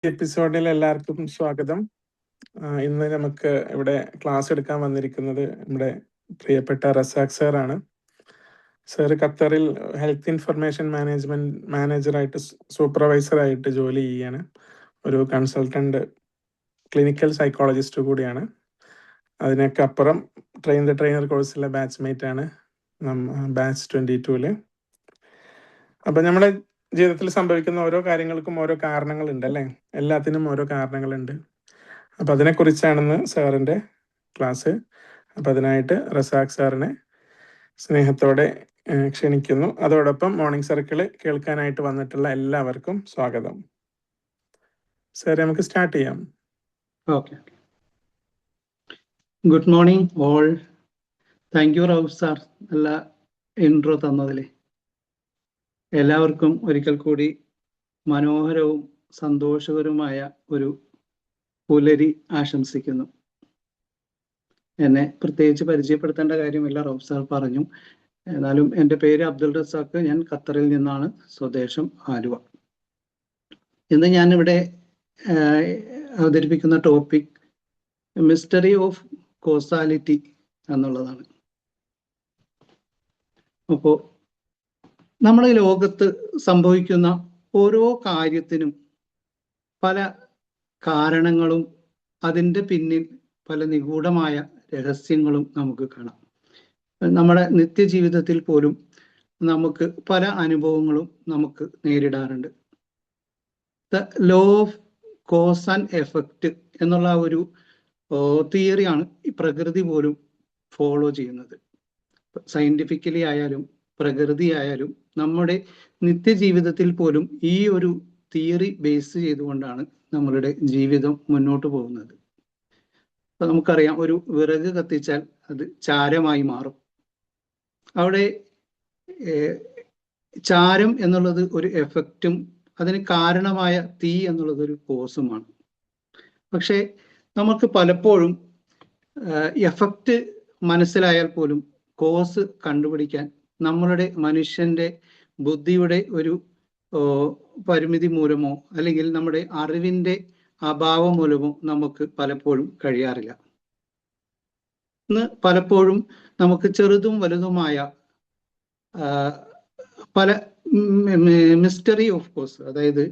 എപ്പിസോഡിൽ എല്ലാവർക്കും സ്വാഗതം. ഇന്ന് നമുക്ക് ഇവിടെ ക്ലാസ് എടുക്കാൻ വന്നിരിക്കുന്നത് നമ്മുടെ പ്രിയപ്പെട്ട റസാഖ് സാറാണ്. സാർ ഖത്തറിൽ ഹെൽത്ത് ഇൻഫർമേഷൻ മാനേജറായിട്ട് സൂപ്പർവൈസറായിട്ട് ജോലി ചെയ്യാണ്. ഒരു കൺസൾട്ടന്റ് ക്ലിനിക്കൽ സൈക്കോളജിസ്റ്റ് കൂടിയാണ്. അതിനൊക്കെ അപ്പുറം ട്രെയിനർ കോഴ്സിലെ ബാച്ച്മേറ്റ് ആണ് ബാച്ച് 22-ല്. അപ്പം നമ്മുടെ ജീവിതത്തിൽ സംഭവിക്കുന്ന ഓരോ കാര്യങ്ങൾക്കും ഓരോ കാരണങ്ങളുണ്ട് അല്ലേ? എല്ലാത്തിനും ഓരോ കാരണങ്ങളുണ്ട്. അപ്പം അതിനെക്കുറിച്ചാണെന്ന് സാറിൻ്റെ ക്ലാസ്. അപ്പം അതിനായിട്ട് റസാഖ് സാറിനെ സ്നേഹത്തോടെ ക്ഷണിക്കുന്നു. അതോടൊപ്പം മോർണിംഗ് സർക്കിൾ കേൾക്കാനായിട്ട് വന്നിട്ടുള്ള എല്ലാവർക്കും സ്വാഗതം. സാർ, നമുക്ക് സ്റ്റാർട്ട് ചെയ്യാം. Okay. Good morning all. Thank U Rauf sir, നല്ല ഇൻട്രോ തന്നതിൽ. എല്ലാവർക്കും ഒരിക്കൽ കൂടി മനോഹരവും സന്തോഷകരവുമായ ഒരു പുലരി ആശംസിക്കുന്നു. എന്നെ പ്രത്യേകിച്ച് പരിചയപ്പെടുത്തേണ്ട കാര്യമില്ല, റൌഫ് സാർ പറഞ്ഞു. എന്നാലും എൻ്റെ പേര് അബ്ദുൾ റസാഖ്, ഞാൻ ഖത്തറിൽ നിന്നാണ്, സ്വദേശം ആലുവ. ഇന്ന് ഞാനിവിടെ അവതരിപ്പിക്കുന്ന ടോപ്പിക് മിസ്റ്ററി ഓഫ് കോസാലിറ്റി എന്നുള്ളതാണ്. അപ്പോൾ നമ്മുടെ ലോകത്ത് സംഭവിക്കുന്ന ഓരോ കാര്യത്തിനും പല കാരണങ്ങളും അതിൻ്റെ പിന്നിൽ പല നിഗൂഢമായ രഹസ്യങ്ങളും നമുക്ക് കാണാം. നമ്മുടെ നിത്യജീവിതത്തിൽ പോലും നമുക്ക് പല അനുഭവങ്ങളും നമുക്ക് നേരിടാറുണ്ട്. The law of cause and effect എന്നുള്ള ഒരു തിയറിയാണ് ഈ പ്രകൃതി പോലും ഫോളോ ചെയ്യുന്നത്. സയന്റിഫിക്കലി ആയാലും പ്രകൃതി ആയാലും നമ്മുടെ നിത്യജീവിതത്തിൽ പോലും ഈ ഒരു തിയറി ബേസ് ചെയ്തുകൊണ്ടാണ് നമ്മളുടെ ജീവിതം മുന്നോട്ട് പോകുന്നത്. അപ്പൊ നമുക്കറിയാം, ഒരു വിറക് കത്തിച്ചാൽ അത് ചാരമായി മാറും. അവിടെ ചാരം എന്നുള്ളത് ഒരു എഫക്റ്റും അതിന് കാരണമായ തീ എന്നുള്ളത് ഒരു കോസുമാണ്. പക്ഷെ നമുക്ക് പലപ്പോഴും എഫക്റ്റ് മനസ്സിലായാൽ പോലും കോസ് കണ്ടുപിടിക്കാൻ നമ്മളുടെ മനുഷ്യന്റെ ബുദ്ധിയുടെ ഒരു പരിമിതി മൂലമോ അല്ലെങ്കിൽ നമ്മുടെ അറിവിന്റെ അഭാവം മൂലമോ നമുക്ക് പലപ്പോഴും കഴിയാറില്ല. ഇന്ന് പലപ്പോഴും നമുക്ക് ചെറുതും വലുതുമായ പല മിസ്റ്ററി ഓഫ് കോസ്, അതായത്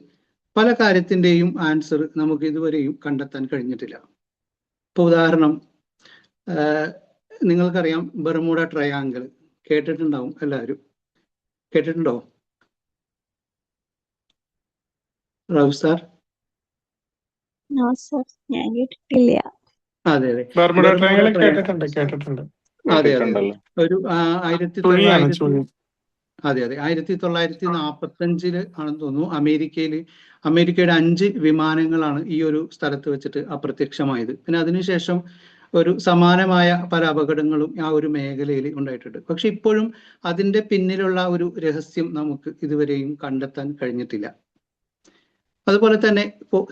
പല കാര്യത്തിൻ്റെയും ആൻസർ നമുക്ക് ഇതുവരെയും കണ്ടെത്താൻ കഴിഞ്ഞിട്ടില്ല. ഇപ്പൊ ഉദാഹരണം, നിങ്ങൾക്കറിയാം ബർമുഡ ട്രയാങ്കിൾ കേട്ടിട്ടുണ്ടാവും, എല്ലാവരും കേട്ടിട്ടുണ്ടോ റൌഫ് സാർ? അതെ അതെ, അതെ അതെ, ഒരു 1945 ആണെന്ന് തോന്നുന്നു, അമേരിക്കയുടെ 5 വിമാനങ്ങളാണ് ഈ ഒരു സ്ഥലത്ത് വെച്ചിട്ട് അപ്രത്യക്ഷമായത്. പിന്നെ അതിനുശേഷം ഒരു സമാനമായ പല അപകടങ്ങളും ആ ഒരു മേഖലയിൽ ഉണ്ടായിട്ടുണ്ട്. പക്ഷെ ഇപ്പോഴും അതിന്റെ പിന്നിലുള്ള ഒരു രഹസ്യം നമുക്ക് ഇതുവരെയും കണ്ടെത്താൻ കഴിഞ്ഞിട്ടില്ല. അതുപോലെ തന്നെ ഇപ്പോൾ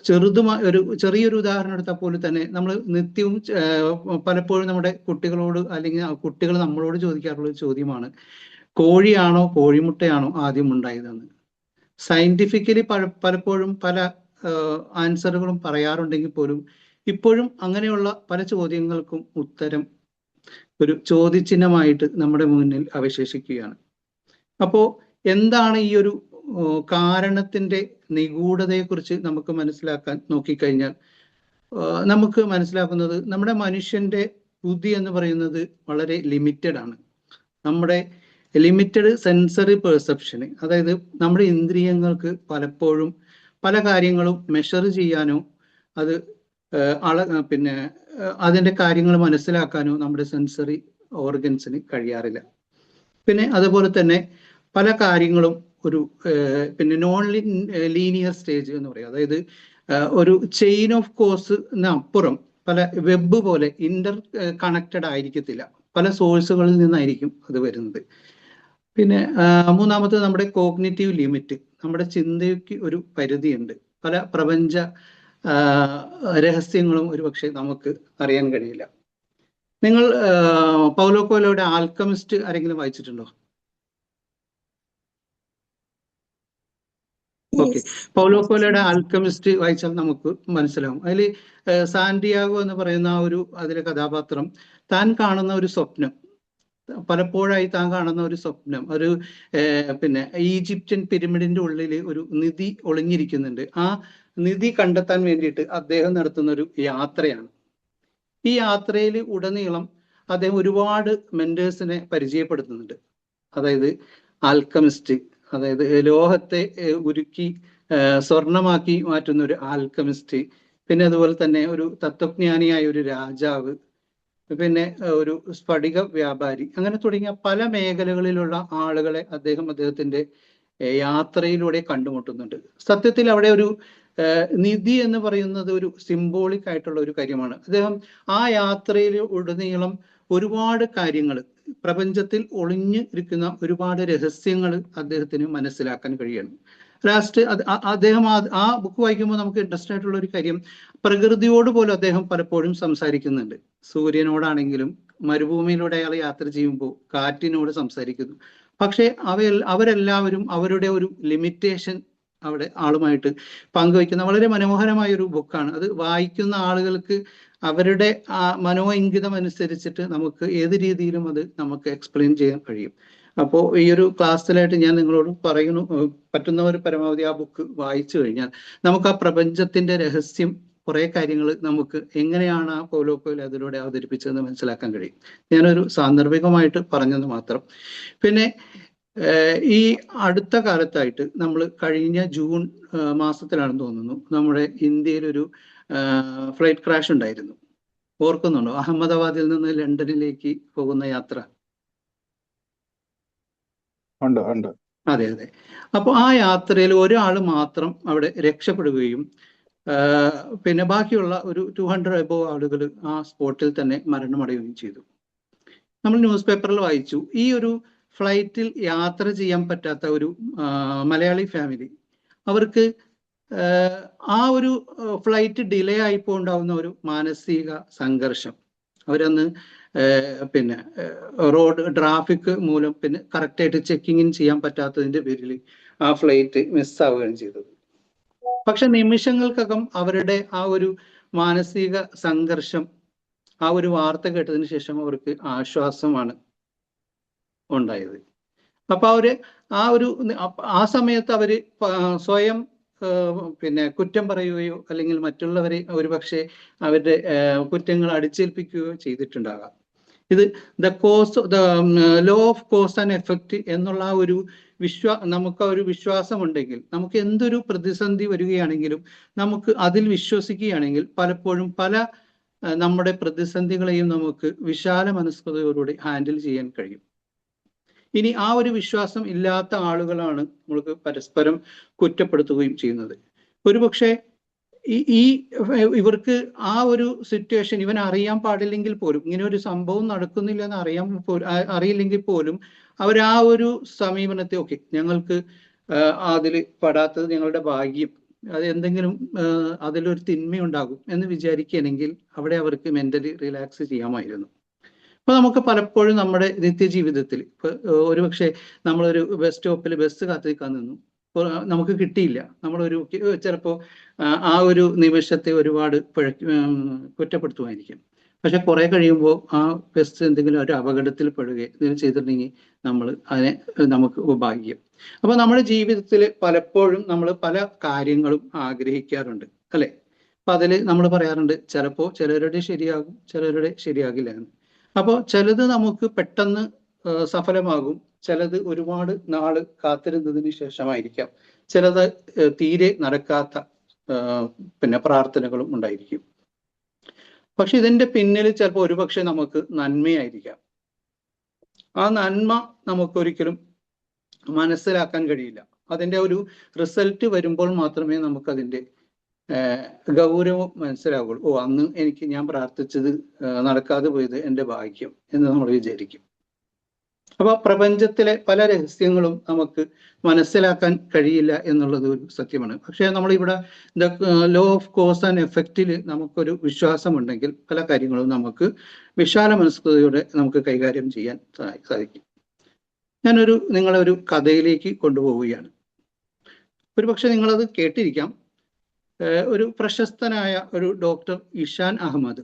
ചെറിയൊരു ഉദാഹരണം എടുത്താൽ പോലും തന്നെ നമ്മൾ നിത്യവും പലപ്പോഴും നമ്മുടെ കുട്ടികളോട് അല്ലെങ്കിൽ കുട്ടികൾ നമ്മളോട് ചോദിക്കാറുള്ള ഒരു ചോദ്യമാണ്, കോഴിയാണോ കോഴിമുട്ടയാണോ ആദ്യം ഉണ്ടായതെന്ന്. സയന്റിഫിക്കലി പലപ്പോഴും പല ആൻസറുകളും പറയാറുണ്ടെങ്കിൽ പോലും ഇപ്പോഴും അങ്ങനെയുള്ള പല ചോദ്യങ്ങൾക്കും ഉത്തരം ഒരു ചോദ്യചിഹ്നമായിട്ട് നമ്മുടെ മുന്നിൽ അവശേഷിക്കുകയാണ്. അപ്പോ എന്താണ് ഈ ഒരു കാരണത്തിന്റെ നിഗൂഢതയെക്കുറിച്ച് നമുക്ക് മനസ്സിലാക്കാൻ നോക്കിക്കഴിഞ്ഞാൽ നമുക്ക് മനസ്സിലാക്കുന്നത്, നമ്മുടെ മനുഷ്യന്റെ ബുദ്ധി എന്ന് പറയുന്നത് വളരെ ലിമിറ്റഡ് ആണ്. നമ്മുടെ ലിമിറ്റഡ് സെൻസറി പെർസെപ്ഷന്, അതായത് നമ്മുടെ ഇന്ദ്രിയങ്ങൾക്ക് പലപ്പോഴും പല കാര്യങ്ങളും മെഷർ ചെയ്യാനോ അത് അതിന്റെ കാര്യങ്ങൾ മനസ്സിലാക്കാനോ നമ്മുടെ സെൻസറി ഓർഗൻസിന് കഴിയാറില്ല. പിന്നെ അതുപോലെ തന്നെ പല കാര്യങ്ങളും ഒരു നോൺ ലീനിയർ സ്റ്റേജ് എന്ന് പറയും, അതായത് ഒരു ചെയിൻ ഓഫ് കോഴ്സിന് അപ്പുറം പല വെബ് പോലെ ഇന്റർ കണക്റ്റഡ് ആയിരിക്കത്തില്ല, പല സോഴ്സുകളിൽ നിന്നായിരിക്കും അത് വരുന്നത്. പിന്നെ മൂന്നാമത്തെ നമ്മുടെ കോഗ്നിറ്റീവ് ലിമിറ്റ്, നമ്മുടെ ചിന്തയ്ക്ക് ഒരു പരിധിയുണ്ട്. പല പ്രപഞ്ച രഹസ്യങ്ങളും ഒരുപക്ഷെ നമുക്ക് അറിയാൻ കഴിയില്ല. നിങ്ങൾ പൗലോ കോയ്ലോയുടെ ആൽക്കമിസ്റ്റ് ആരെങ്കിലും വായിച്ചിട്ടുണ്ടോ? ഓക്കെ. പൗലോ കോയിലോയുടെ ആൽക്കമിസ്റ്റ് വായിച്ചാൽ നമുക്ക് മനസ്സിലാവും. അതിൽ സാന്റിയാഗോ എന്ന് പറയുന്ന ആ ഒരു അതിലെ കഥാപാത്രം താൻ കാണുന്ന ഒരു സ്വപ്നം, പലപ്പോഴായി താൻ കാണുന്ന ഒരു സ്വപ്നം, ഒരു പിന്നെ ഈജിപ്ഷ്യൻ പിരമിഡിന്റെ ഉള്ളിൽ ഒരു നിധി ഒളിഞ്ഞിരിക്കുന്നുണ്ട്. ആ നിധി കണ്ടെത്താൻ വേണ്ടിയിട്ട് അദ്ദേഹം നടത്തുന്ന ഒരു യാത്രയാണ്. ഈ യാത്രയിൽ ഉടനീളം അദ്ദേഹം ഒരുപാട് മെന്റേഴ്സിനെ പരിചയപ്പെടുത്തുന്നുണ്ട്. അതായത് ആൽക്കമിസ്റ്റ്, അതായത് ലോഹത്തെ ഉരുക്കി സ്വർണമാക്കി മാറ്റുന്ന ഒരു ആൽക്കമിസ്റ്റ്, പിന്നെ അതുപോലെ തന്നെ ഒരു തത്വജ്ഞാനിയായ ഒരു രാജാവ്, പിന്നെ ഒരു സ്ഫടിക വ്യാപാരി, അങ്ങനെ തുടങ്ങിയ പല മേഖലകളിലുള്ള ആളുകളെ അദ്ദേഹത്തിന്റെ യാത്രയിലൂടെ കണ്ടുമുട്ടുന്നുണ്ട്. സത്യത്തിൽ അവിടെ ഒരു നിധി എന്ന് പറയുന്നത് ഒരു സിംബോളിക് ആയിട്ടുള്ള ഒരു കാര്യമാണ്. അദ്ദേഹം ആ യാത്രയിൽ ഉടനീളം ഒരുപാട് കാര്യങ്ങൾ, പ്രപഞ്ചത്തിൽ ഒളിഞ്ഞു ഇരിക്കുന്ന ഒരുപാട് രഹസ്യങ്ങൾ അദ്ദേഹത്തിന് മനസ്സിലാക്കാൻ കഴിയണം. ലാസ്റ്റ് അദ്ദേഹം ആ ബുക്ക് വായിക്കുമ്പോൾ നമുക്ക് ഇൻട്രസ്റ്റ് ആയിട്ടുള്ള ഒരു കാര്യം, പ്രകൃതിയോട് പോലും അദ്ദേഹം പലപ്പോഴും സംസാരിക്കുന്നുണ്ട്. സൂര്യനോടാണെങ്കിലും മരുഭൂമിയിലൂടെ അയാൾ യാത്ര ചെയ്യുമ്പോൾ കാറ്റിനോട് സംസാരിക്കുന്നു. പക്ഷെ അവരെല്ലാവരും അവരുടെ ഒരു ലിമിറ്റേഷൻ അവിടെ ആളുമായിട്ട് പങ്കുവയ്ക്കുന്ന വളരെ മനോഹരമായ ഒരു ബുക്കാണ്. അത് വായിക്കുന്ന ആളുകൾക്ക് അവരുടെ ആ മനോ ഇംഗിതം അനുസരിച്ചിട്ട് നമുക്ക് ഏത് രീതിയിലും അത് നമുക്ക് എക്സ്പ്ലെയിൻ ചെയ്യാൻ കഴിയും. അപ്പോൾ ഈ ഒരു ക്ലാസ്സിലായിട്ട് ഞാൻ നിങ്ങളോട് പറയുന്നു, പറ്റുന്നവർ പരമാവധി ആ ബുക്ക് വായിച്ചു കഴിഞ്ഞാൽ നമുക്ക് ആ പ്രപഞ്ചത്തിന്റെ രഹസ്യം, കുറെ കാര്യങ്ങൾ നമുക്ക് എങ്ങനെയാണ് ആ പൗലോ കോയിലോ അതിലൂടെ അവതരിപ്പിച്ചതെന്ന് മനസ്സിലാക്കാൻ കഴിയും. ഞാനൊരു സാന്ദർഭികമായിട്ട് പറഞ്ഞത് മാത്രം. പിന്നെ ഈ അടുത്ത കാലത്തായിട്ട് നമ്മൾ കഴിഞ്ഞ ജൂൺ മാസത്തിലാണെന്ന് തോന്നുന്നു, നമ്മുടെ ഇന്ത്യയിലൊരു ഫ്ലൈറ്റ് ക്രാഷ് ഉണ്ടായിരുന്നു. ഓർക്കുന്നുണ്ടോ? അഹമ്മദാബാദിൽ നിന്ന് ലണ്ടനിലേക്ക് പോകുന്ന യാത്ര. അതെ അതെ. അപ്പോൾ ആ യാത്രയിൽ ഒരാൾ മാത്രം അവിടെ രക്ഷപ്പെടുകയും പിന്നെ ബാക്കിയുള്ള ഒരു 200 അബോവ് ആളുകൾ ആ സ്പോട്ടിൽ തന്നെ മരണമടയുകയും ചെയ്തു. നമ്മൾ ന്യൂസ് പേപ്പറിൽ വായിച്ചു, ഈ ഒരു ഫ്ലൈറ്റിൽ യാത്ര ചെയ്യാൻ പറ്റാത്ത ഒരു മലയാളി ഫാമിലി, അവർക്ക് ആ ഒരു ഫ്ലൈറ്റ് ഡിലേ ആയിപ്പോൾ ഉണ്ടാവുന്ന ഒരു മാനസിക സംഘർഷം, അവരന്ന് പിന്നെ റോഡ് ട്രാഫിക് മൂലം പിന്നെ കറക്റ്റായിട്ട് ചെക്കിങ് ഇൻ ചെയ്യാൻ പറ്റാത്തതിന്റെ പേരിൽ ആ ഫ്ലൈറ്റ് മിസ്സാവുകയാണ് ചെയ്തത്. പക്ഷെ നിമിഷങ്ങൾക്കകം അവരുടെ ആ ഒരു മാനസിക സംഘർഷം, ആ ഒരു വാർത്ത കേട്ടതിന് ശേഷം അവർക്ക് ആശ്വാസമാണ് ഉണ്ടായത്. അപ്പൊ ആ സമയത്ത് അവര് സ്വയം പിന്നെ കുറ്റം പറയുകയോ അല്ലെങ്കിൽ മറ്റുള്ളവരെ ഒരുപക്ഷെ അവരുടെ കുറ്റങ്ങൾ അടിച്ചേൽപ്പിക്കുകയോ ചെയ്തിട്ടുണ്ടാകാം. ഇത് law of cause and effect എന്നുള്ള ആ ഒരു നമുക്ക് ആ ഒരു വിശ്വാസമുണ്ടെങ്കിൽ, നമുക്ക് എന്തൊരു പ്രതിസന്ധി വരികയാണെങ്കിലും നമുക്ക് അതിൽ വിശ്വസിക്കുകയാണെങ്കിൽ പലപ്പോഴും പല നമ്മുടെ പ്രതിസന്ധികളെയും നമുക്ക് വിശാല മനസ്കതയോടുകൂടി ഹാൻഡിൽ ചെയ്യാൻ കഴിയും. ഇനി ആ ഒരു വിശ്വാസം ഇല്ലാത്ത ആളുകളാണ് നമ്മൾക്ക് പരസ്പരം കുറ്റപ്പെടുത്തുകയും ചെയ്യുന്നത്. ഒരുപക്ഷെ ഇവർക്ക് ആ ഒരു സിറ്റുവേഷൻ ഇവൻ അറിയാൻ പാടില്ലെങ്കിൽ പോലും, ഇങ്ങനെ ഒരു സംഭവം നടക്കുന്നില്ല എന്ന് അറിയില്ലെങ്കിൽ പോലും അവർ ആ ഒരു സമീപനത്തെ, ഓക്കെ ഞങ്ങൾക്ക് അതിൽ പെടാത്തത് ഞങ്ങളുടെ ഭാഗ്യം, അത് എന്തെങ്കിലും അതിലൊരു തിന്മയുണ്ടാകും എന്ന് വിചാരിക്കുകയാണെങ്കിൽ അവിടെ അവർക്ക് മെന്റലി റിലാക്സ് ചെയ്യാമായിരുന്നു. അപ്പൊ നമുക്ക് പലപ്പോഴും നമ്മുടെ നിത്യജീവിതത്തിൽ ഇപ്പൊ ഒരുപക്ഷെ നമ്മളൊരു ബസ് സ്റ്റോപ്പിൽ ബസ് കാത്തിരിക്കാൻ നിന്നു, നമുക്ക് കിട്ടിയില്ല, നമ്മളൊരു ചിലപ്പോൾ ആ ഒരു നിമിഷത്തെ ഒരുപാട് കുറ്റപ്പെടുത്തുമായിരിക്കും. പക്ഷെ കുറെ കഴിയുമ്പോൾ ആ ബസ് എന്തെങ്കിലും ഒരു അപകടത്തിൽ പെടുകയോ എന്തെങ്കിലും ചെയ്തിട്ടുണ്ടെങ്കിൽ നമുക്ക് ഭാഗ്യം. അപ്പൊ നമ്മുടെ ജീവിതത്തിൽ പലപ്പോഴും നമ്മൾ പല കാര്യങ്ങളും ആഗ്രഹിക്കാറുണ്ട്, അല്ലെ? അപ്പൊ അതിൽ നമ്മൾ പറയാറുണ്ട്, ചിലപ്പോൾ ചിലരുടെ ശരിയാകും, ചിലരുടെ ശരിയാകില്ല എന്ന്. അപ്പോൾ ചിലത് നമുക്ക് പെട്ടെന്ന് സഫലമാകും, ചിലത് ഒരുപാട് നാള് കാത്തിരുന്നതിന് ശേഷമായിരിക്കാം, ചിലത് തീരെ നടക്കാത്ത പിന്നെ പ്രാർത്ഥനകളും ഉണ്ടായിരിക്കും. പക്ഷെ ഇതിന്റെ പിന്നിൽ ചിലപ്പോൾ ഒരുപക്ഷെ നമുക്ക് നന്മയായിരിക്കാം. ആ നന്മ നമുക്കൊരിക്കലും മനസ്സിലാക്കാൻ കഴിയില്ല. അതിന്റെ ഒരു റിസൾട്ട് വരുമ്പോൾ മാത്രമേ നമുക്ക് അതിന്റെ ഗൗരവം മനസ്സിലാവുള്ളൂ. ഓ, അന്ന് ഞാൻ പ്രാർത്ഥിച്ചത് നടക്കാതെ പോയത് എൻ്റെ ഭാഗ്യം എന്ന് നമ്മൾ വിചാരിക്കും. അപ്പൊ പ്രപഞ്ചത്തിലെ പല രഹസ്യങ്ങളും നമുക്ക് മനസ്സിലാക്കാൻ കഴിയില്ല എന്നുള്ളത് ഒരു സത്യമാണ്. പക്ഷെ നമ്മളിവിടെ ലോ ഓഫ് കോസ് ആൻഡ് എഫക്റ്റിൽ നമുക്കൊരു വിശ്വാസമുണ്ടെങ്കിൽ പല കാര്യങ്ങളും നമുക്ക് വിശാല മനസ്കതയോടെ നമുക്ക് കൈകാര്യം ചെയ്യാൻ സാധിക്കും. നിങ്ങളെ ഒരു കഥയിലേക്ക് കൊണ്ടുപോവുകയാണ്. ഒരുപക്ഷെ നിങ്ങളത് കേട്ടിരിക്കാം. ഒരു പ്രശസ്തനായ ഒരു ഡോക്ടർ ഇഷാൻ അഹമ്മദ്,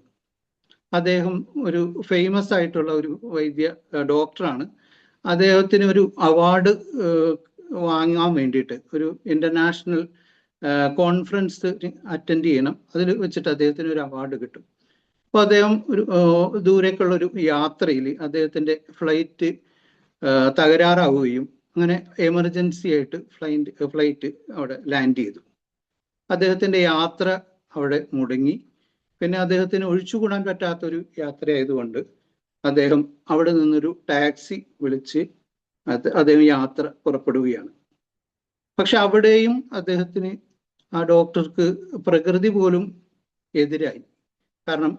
അദ്ദേഹം ഒരു ഫേമസ് ആയിട്ടുള്ള ഒരു ഡോക്ടറാണ്. അദ്ദേഹത്തിന് ഒരു അവാർഡ് വാങ്ങാൻ വേണ്ടിയിട്ട് ഒരു ഇന്റർനാഷണൽ കോൺഫറൻസ് അറ്റൻഡ് ചെയ്യണം. അതിൽ വെച്ചിട്ട് അദ്ദേഹത്തിന് ഒരു അവാർഡ് കിട്ടും. അപ്പോൾ അദ്ദേഹം ഒരു ദൂരേക്കുള്ള ഒരു യാത്രയിൽ അദ്ദേഹത്തിൻ്റെ ഫ്ലൈറ്റ് തകരാറാവുകയും അങ്ങനെ എമർജൻസി ആയിട്ട് ഫ്ലൈറ്റ് അവിടെ ലാൻഡ് ചെയ്തു. അദ്ദേഹത്തിൻ്റെ യാത്ര അവിടെ മുടങ്ങി. പിന്നെ അദ്ദേഹത്തിന് ഒഴിച്ചുകൂടാൻ പറ്റാത്തൊരു യാത്രയായതുകൊണ്ട് അദ്ദേഹം അവിടെ നിന്നൊരു ടാക്സി വിളിച്ച് അദ്ദേഹം യാത്ര പുറപ്പെടുകയാണ്. പക്ഷെ അവിടെയും അദ്ദേഹത്തിന്, ആ ഡോക്ടർക്ക്, പ്രകൃതി പോലും എതിരായി. കാരണം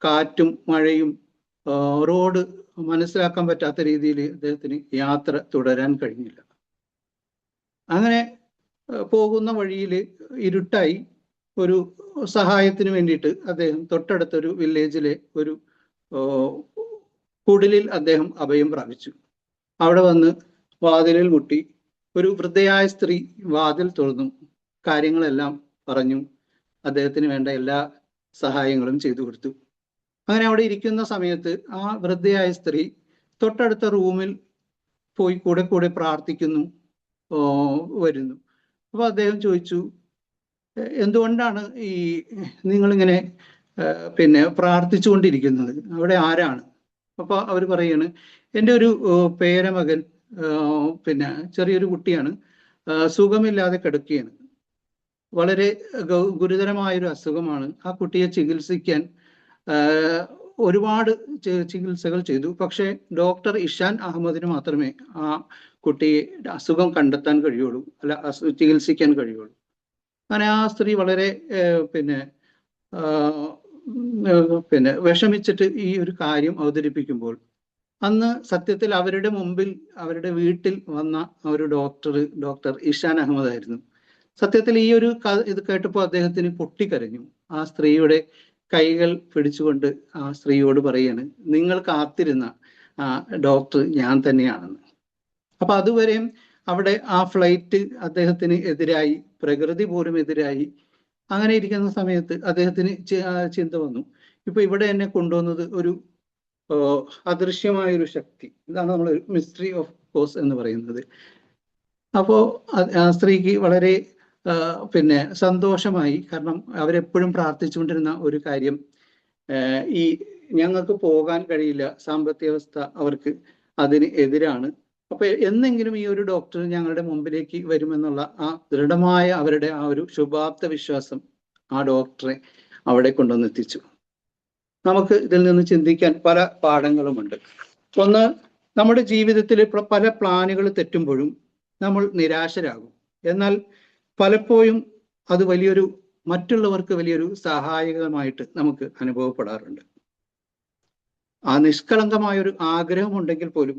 കാറ്റും മഴയും റോഡ് മനസ്സിലാക്കാൻ പറ്റാത്ത രീതിയിൽ അദ്ദേഹത്തിന് യാത്ര തുടരാൻ കഴിഞ്ഞില്ല. അങ്ങനെ പോകുന്ന വഴിയിൽ ഇരുട്ടായി. ഒരു സഹായത്തിന് വേണ്ടിയിട്ട് അദ്ദേഹം തൊട്ടടുത്തൊരു വില്ലേജിലെ ഒരു കുടിലിൽ അദ്ദേഹം അഭയം പ്രാപിച്ചു. അവിടെ വന്ന് വാതിലിൽ മുട്ടി. ഒരു വൃദ്ധയായ സ്ത്രീ വാതിൽ തുറന്നു, കാര്യങ്ങളെല്ലാം പറഞ്ഞു, അദ്ദേഹത്തിന് വേണ്ട എല്ലാ സഹായങ്ങളും ചെയ്തു കൊടുത്തു. അങ്ങനെ അവിടെ ഇരിക്കുന്ന സമയത്ത് ആ വൃദ്ധയായ സ്ത്രീ തൊട്ടടുത്ത റൂമിൽ പോയി കൂടെ കൂടെ പ്രാർത്ഥിക്കുന്നു, വരുന്നു. അപ്പൊ അദ്ദേഹം ചോദിച്ചു, എന്തുകൊണ്ടാണ് ഈ നിങ്ങളിങ്ങനെ പ്രാർത്ഥിച്ചുകൊണ്ടിരിക്കുന്നത്? അവിടെ ആരാണ്? അപ്പൊ അവർ പറയാണ്, എൻ്റെ ഒരു പേരമകൻ ചെറിയൊരു കുട്ടിയാണ്, സുഖമില്ലാതെ കിടക്കുകയാണ്. വളരെ ഗുരുതരമായൊരു അസുഖമാണ്. ആ കുട്ടിയെ ചികിത്സിക്കാൻ ഒരുപാട് ചികിത്സകൾ ചെയ്തു. പക്ഷേ ഡോക്ടർ ഇഷാൻ അഹമ്മദിന് മാത്രമേ ആ കുട്ടിയെ അസുഖം കണ്ടെത്താൻ കഴിയുള്ളൂ, അല്ല ചികിത്സിക്കാൻ കഴിയുള്ളൂ. അങ്ങനെ ആ സ്ത്രീ വളരെ വിഷമിച്ചിട്ട് ഈ ഒരു കാര്യം അവതരിപ്പിക്കുമ്പോൾ, അന്ന് സത്യത്തിൽ അവരുടെ മുമ്പിൽ, അവരുടെ വീട്ടിൽ വന്ന ഒരു ഡോക്ടർ ഇഷാൻ അഹമ്മദ് ആയിരുന്നു. സത്യത്തിൽ ഈ ഒരു ഇത് കേട്ടപ്പോൾ അദ്ദേഹത്തിന് പൊട്ടിക്കരഞ്ഞു. ആ സ്ത്രീയുടെ കൈകൾ പിടിച്ചുകൊണ്ട് ആ സ്ത്രീയോട് പറയാണ്, നിങ്ങൾ കാത്തിരുന്ന ആ ഡോക്ടർ ഞാൻ തന്നെയാണെന്ന്. അപ്പൊ അതുവരെയും അവിടെ ആ ഫ്ലൈറ്റ് അദ്ദേഹത്തിന് എതിരായി, പ്രകൃതി പോലും എതിരായി. അങ്ങനെ ഇരിക്കുന്ന സമയത്ത് അദ്ദേഹത്തിന് ചിന്ത വന്നു, ഇപ്പൊ ഇവിടെ എന്നെ കൊണ്ടുവന്നത് ഒരു അദൃശ്യമായൊരു ശക്തി. ഇതാണ് നമ്മൾ മിസ്റ്ററി ഓഫ് കോസ് എന്ന് പറയുന്നത്. അപ്പോ ആ സ്ത്രീക്ക് വളരെ സന്തോഷമായി. കാരണം അവരെപ്പോഴും പ്രാർത്ഥിച്ചുകൊണ്ടിരുന്ന ഒരു കാര്യം, ഈ ഞങ്ങൾക്ക് പോകാൻ കഴിയില്ല, സാമ്പത്തിക അവസ്ഥ അവർക്ക് അതിന് എതിരാണ്. അപ്പൊ എന്നെങ്കിലും ഈ ഒരു ഡോക്ടർ ഞങ്ങളുടെ മുമ്പിലേക്ക് വരുമെന്നുള്ള ആ ദൃഢമായ അവരുടെ ആ ഒരു ശുഭാപ്ത വിശ്വാസം ആ ഡോക്ടറെ അവിടെ കൊണ്ടുവന്നെത്തിച്ചു. നമുക്ക് ഇതിൽ നിന്ന് ചിന്തിക്കാൻ പല പാഠങ്ങളുമുണ്ട്. ഒന്ന്, നമ്മുടെ ജീവിതത്തിൽ പല പ്ലാനുകൾ തെറ്റുമ്പോഴും നമ്മൾ നിരാശരാകും. എന്നാൽ പലപ്പോഴും അത് മറ്റുള്ളവർക്ക് വലിയൊരു സഹായകമായിട്ട് നമുക്ക് അനുഭവപ്പെടാറുണ്ട്. ആ നിഷ്കളങ്കമായൊരു ആഗ്രഹമുണ്ടെങ്കിൽ പോലും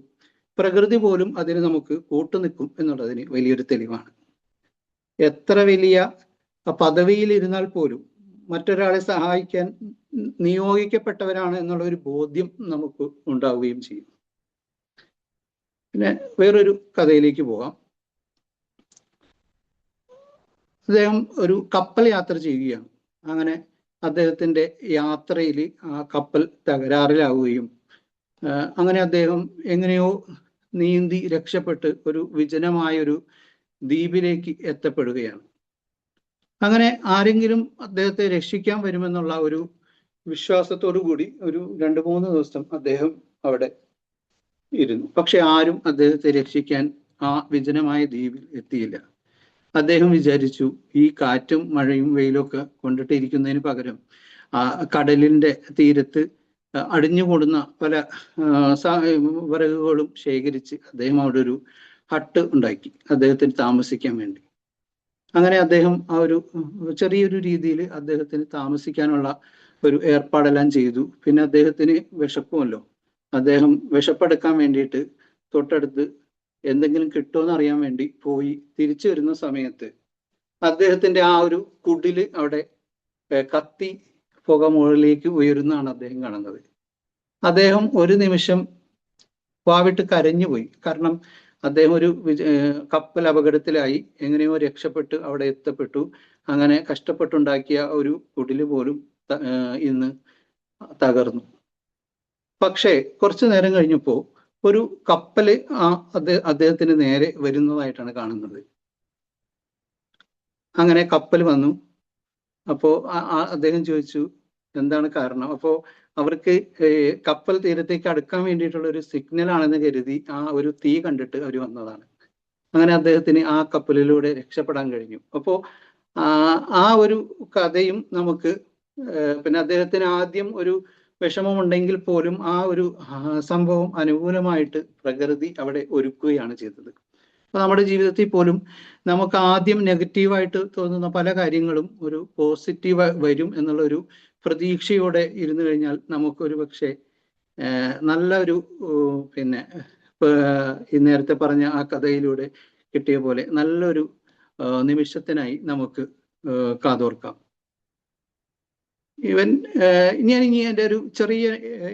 പ്രകൃതി പോലും അതിന് നമുക്ക് കൂട്ടുനിൽക്കും എന്നുള്ളതിന് വലിയൊരു തെളിവാണ്. എത്ര വലിയ പദവിയിലിരുന്നാൽ പോലും മറ്റൊരാളെ സഹായിക്കാൻ നിയോഗിക്കപ്പെട്ടവരാണ് എന്നുള്ള ഒരു ബോധ്യം നമുക്ക് ഉണ്ടാവുകയും ചെയ്യും. പിന്നെ വേറൊരു കഥയിലേക്ക് പോകാം. അദ്ദേഹം ഒരു കപ്പൽ യാത്ര ചെയ്യുകയാണ്. അങ്ങനെ അദ്ദേഹത്തിൻ്റെ യാത്രയിൽ ആ കപ്പൽ തകരാറിലാവുകയും അങ്ങനെ അദ്ദേഹം എങ്ങനെയോ നീന്തി രക്ഷപ്പെട്ട് ഒരു വിജനമായൊരു ദ്വീപിലേക്ക് എത്തപ്പെടുകയാണ്. അങ്ങനെ ആരെങ്കിലും അദ്ദേഹത്തെ രക്ഷിക്കാൻ വരുമെന്നുള്ള ഒരു വിശ്വാസത്തോടു കൂടി ഒരു 2-3 ദിവസം അദ്ദേഹം അവിടെ ഇരുന്നു. പക്ഷെ ആരും അദ്ദേഹത്തെ രക്ഷിക്കാൻ ആ വിജനമായ ദ്വീപിൽ എത്തിയില്ല. അദ്ദേഹം വിചാരിച്ചു, ഈ കാറ്റും മഴയും വെയിലൊക്കെ കൊണ്ടിട്ട് ഇരിക്കുന്നതിന് പകരം ആ കടലിൻ്റെ തീരത്ത് അടിഞ്ഞുകൂടുന്ന പല വിറകുകളും ശേഖരിച്ച് അദ്ദേഹം അവിടെ ഒരു ഹട്ട് ഉണ്ടാക്കി അദ്ദേഹത്തിന് താമസിക്കാൻ വേണ്ടി. അങ്ങനെ അദ്ദേഹം ആ ഒരു ചെറിയൊരു രീതിയിൽ അദ്ദേഹത്തിന് താമസിക്കാനുള്ള ഒരു ഏർപ്പാടെല്ലാം ചെയ്തു. പിന്നെ അദ്ദേഹത്തിന് വിശക്കുമല്ലോ, അദ്ദേഹം വിശപ്പെടുക്കാൻ വേണ്ടിയിട്ട് തൊട്ടടുത്ത് എന്തെങ്കിലും കിട്ടുമെന്ന് അറിയാൻ വേണ്ടി പോയി. തിരിച്ചു വരുന്ന സമയത്ത് അദ്ദേഹത്തിന്റെ ആ ഒരു കുടില് അവിടെ കത്തി പുക മുകളിലേക്ക് ഉയരുന്നതാണ് അദ്ദേഹം കാണുന്നത്. അദ്ദേഹം ഒരു നിമിഷം വാവിട്ട് കരഞ്ഞുപോയി. കാരണം അദ്ദേഹം ഒരു കപ്പൽ അപകടത്തിലായി, എങ്ങനെയോ രക്ഷപ്പെട്ട് അവിടെ എത്തപ്പെട്ടു. അങ്ങനെ കഷ്ടപ്പെട്ടുണ്ടാക്കിയ ഒരു കുടില് പോലും ഇന്ന് തകർന്നു. പക്ഷേ കുറച്ചു നേരം കഴിഞ്ഞപ്പോ ഒരു കപ്പല് അദ്ദേഹത്തിന് നേരെ വരുന്നതായിട്ടാണ് കാണുന്നത്. അങ്ങനെ കപ്പൽ വന്നു. അപ്പോ അദ്ദേഹം ചോദിച്ചു എന്താണ് കാരണം. അപ്പോ അവർക്ക് കപ്പൽ തീരത്തേക്ക് അടുക്കാൻ വേണ്ടിയിട്ടുള്ള ഒരു സിഗ്നൽ ആണെന്ന് കരുതി ആ ഒരു തീ കണ്ടിട്ട് അവർ വന്നതാണ്. അങ്ങനെ അദ്ദേഹത്തിന് ആ കപ്പലിലൂടെ രക്ഷപ്പെടാൻ കഴിഞ്ഞു. അപ്പോ ആ ഒരു കഥയും നമുക്ക് പിന്നെ അദ്ദേഹത്തിന് ആദ്യം ഒരു വിഷമമുണ്ടെങ്കിൽ പോലും ആ ഒരു സംഭവം അനുകൂലമായിട്ട് പ്രകൃതി അവിടെ ഒരുക്കുകയാണ് ചെയ്തത്. അപ്പൊ നമ്മുടെ ജീവിതത്തിൽ പോലും നമുക്ക് ആദ്യം നെഗറ്റീവായിട്ട് തോന്നുന്ന പല കാര്യങ്ങളും ഒരു പോസിറ്റീവ് വരും എന്നുള്ള ഒരു പ്രതീക്ഷയോടെ ഇരുന്നു കഴിഞ്ഞാൽ നമുക്കൊരു പക്ഷേ നല്ല ഒരു പിന്നെ ഈ നേരത്തെ പറഞ്ഞ ആ കഥയിലൂടെ കിട്ടിയ പോലെ നല്ലൊരു നിമിഷത്തിനായി നമുക്ക് കാതോർക്കാം. ഞാൻ എൻ്റെ ഒരു ചെറിയ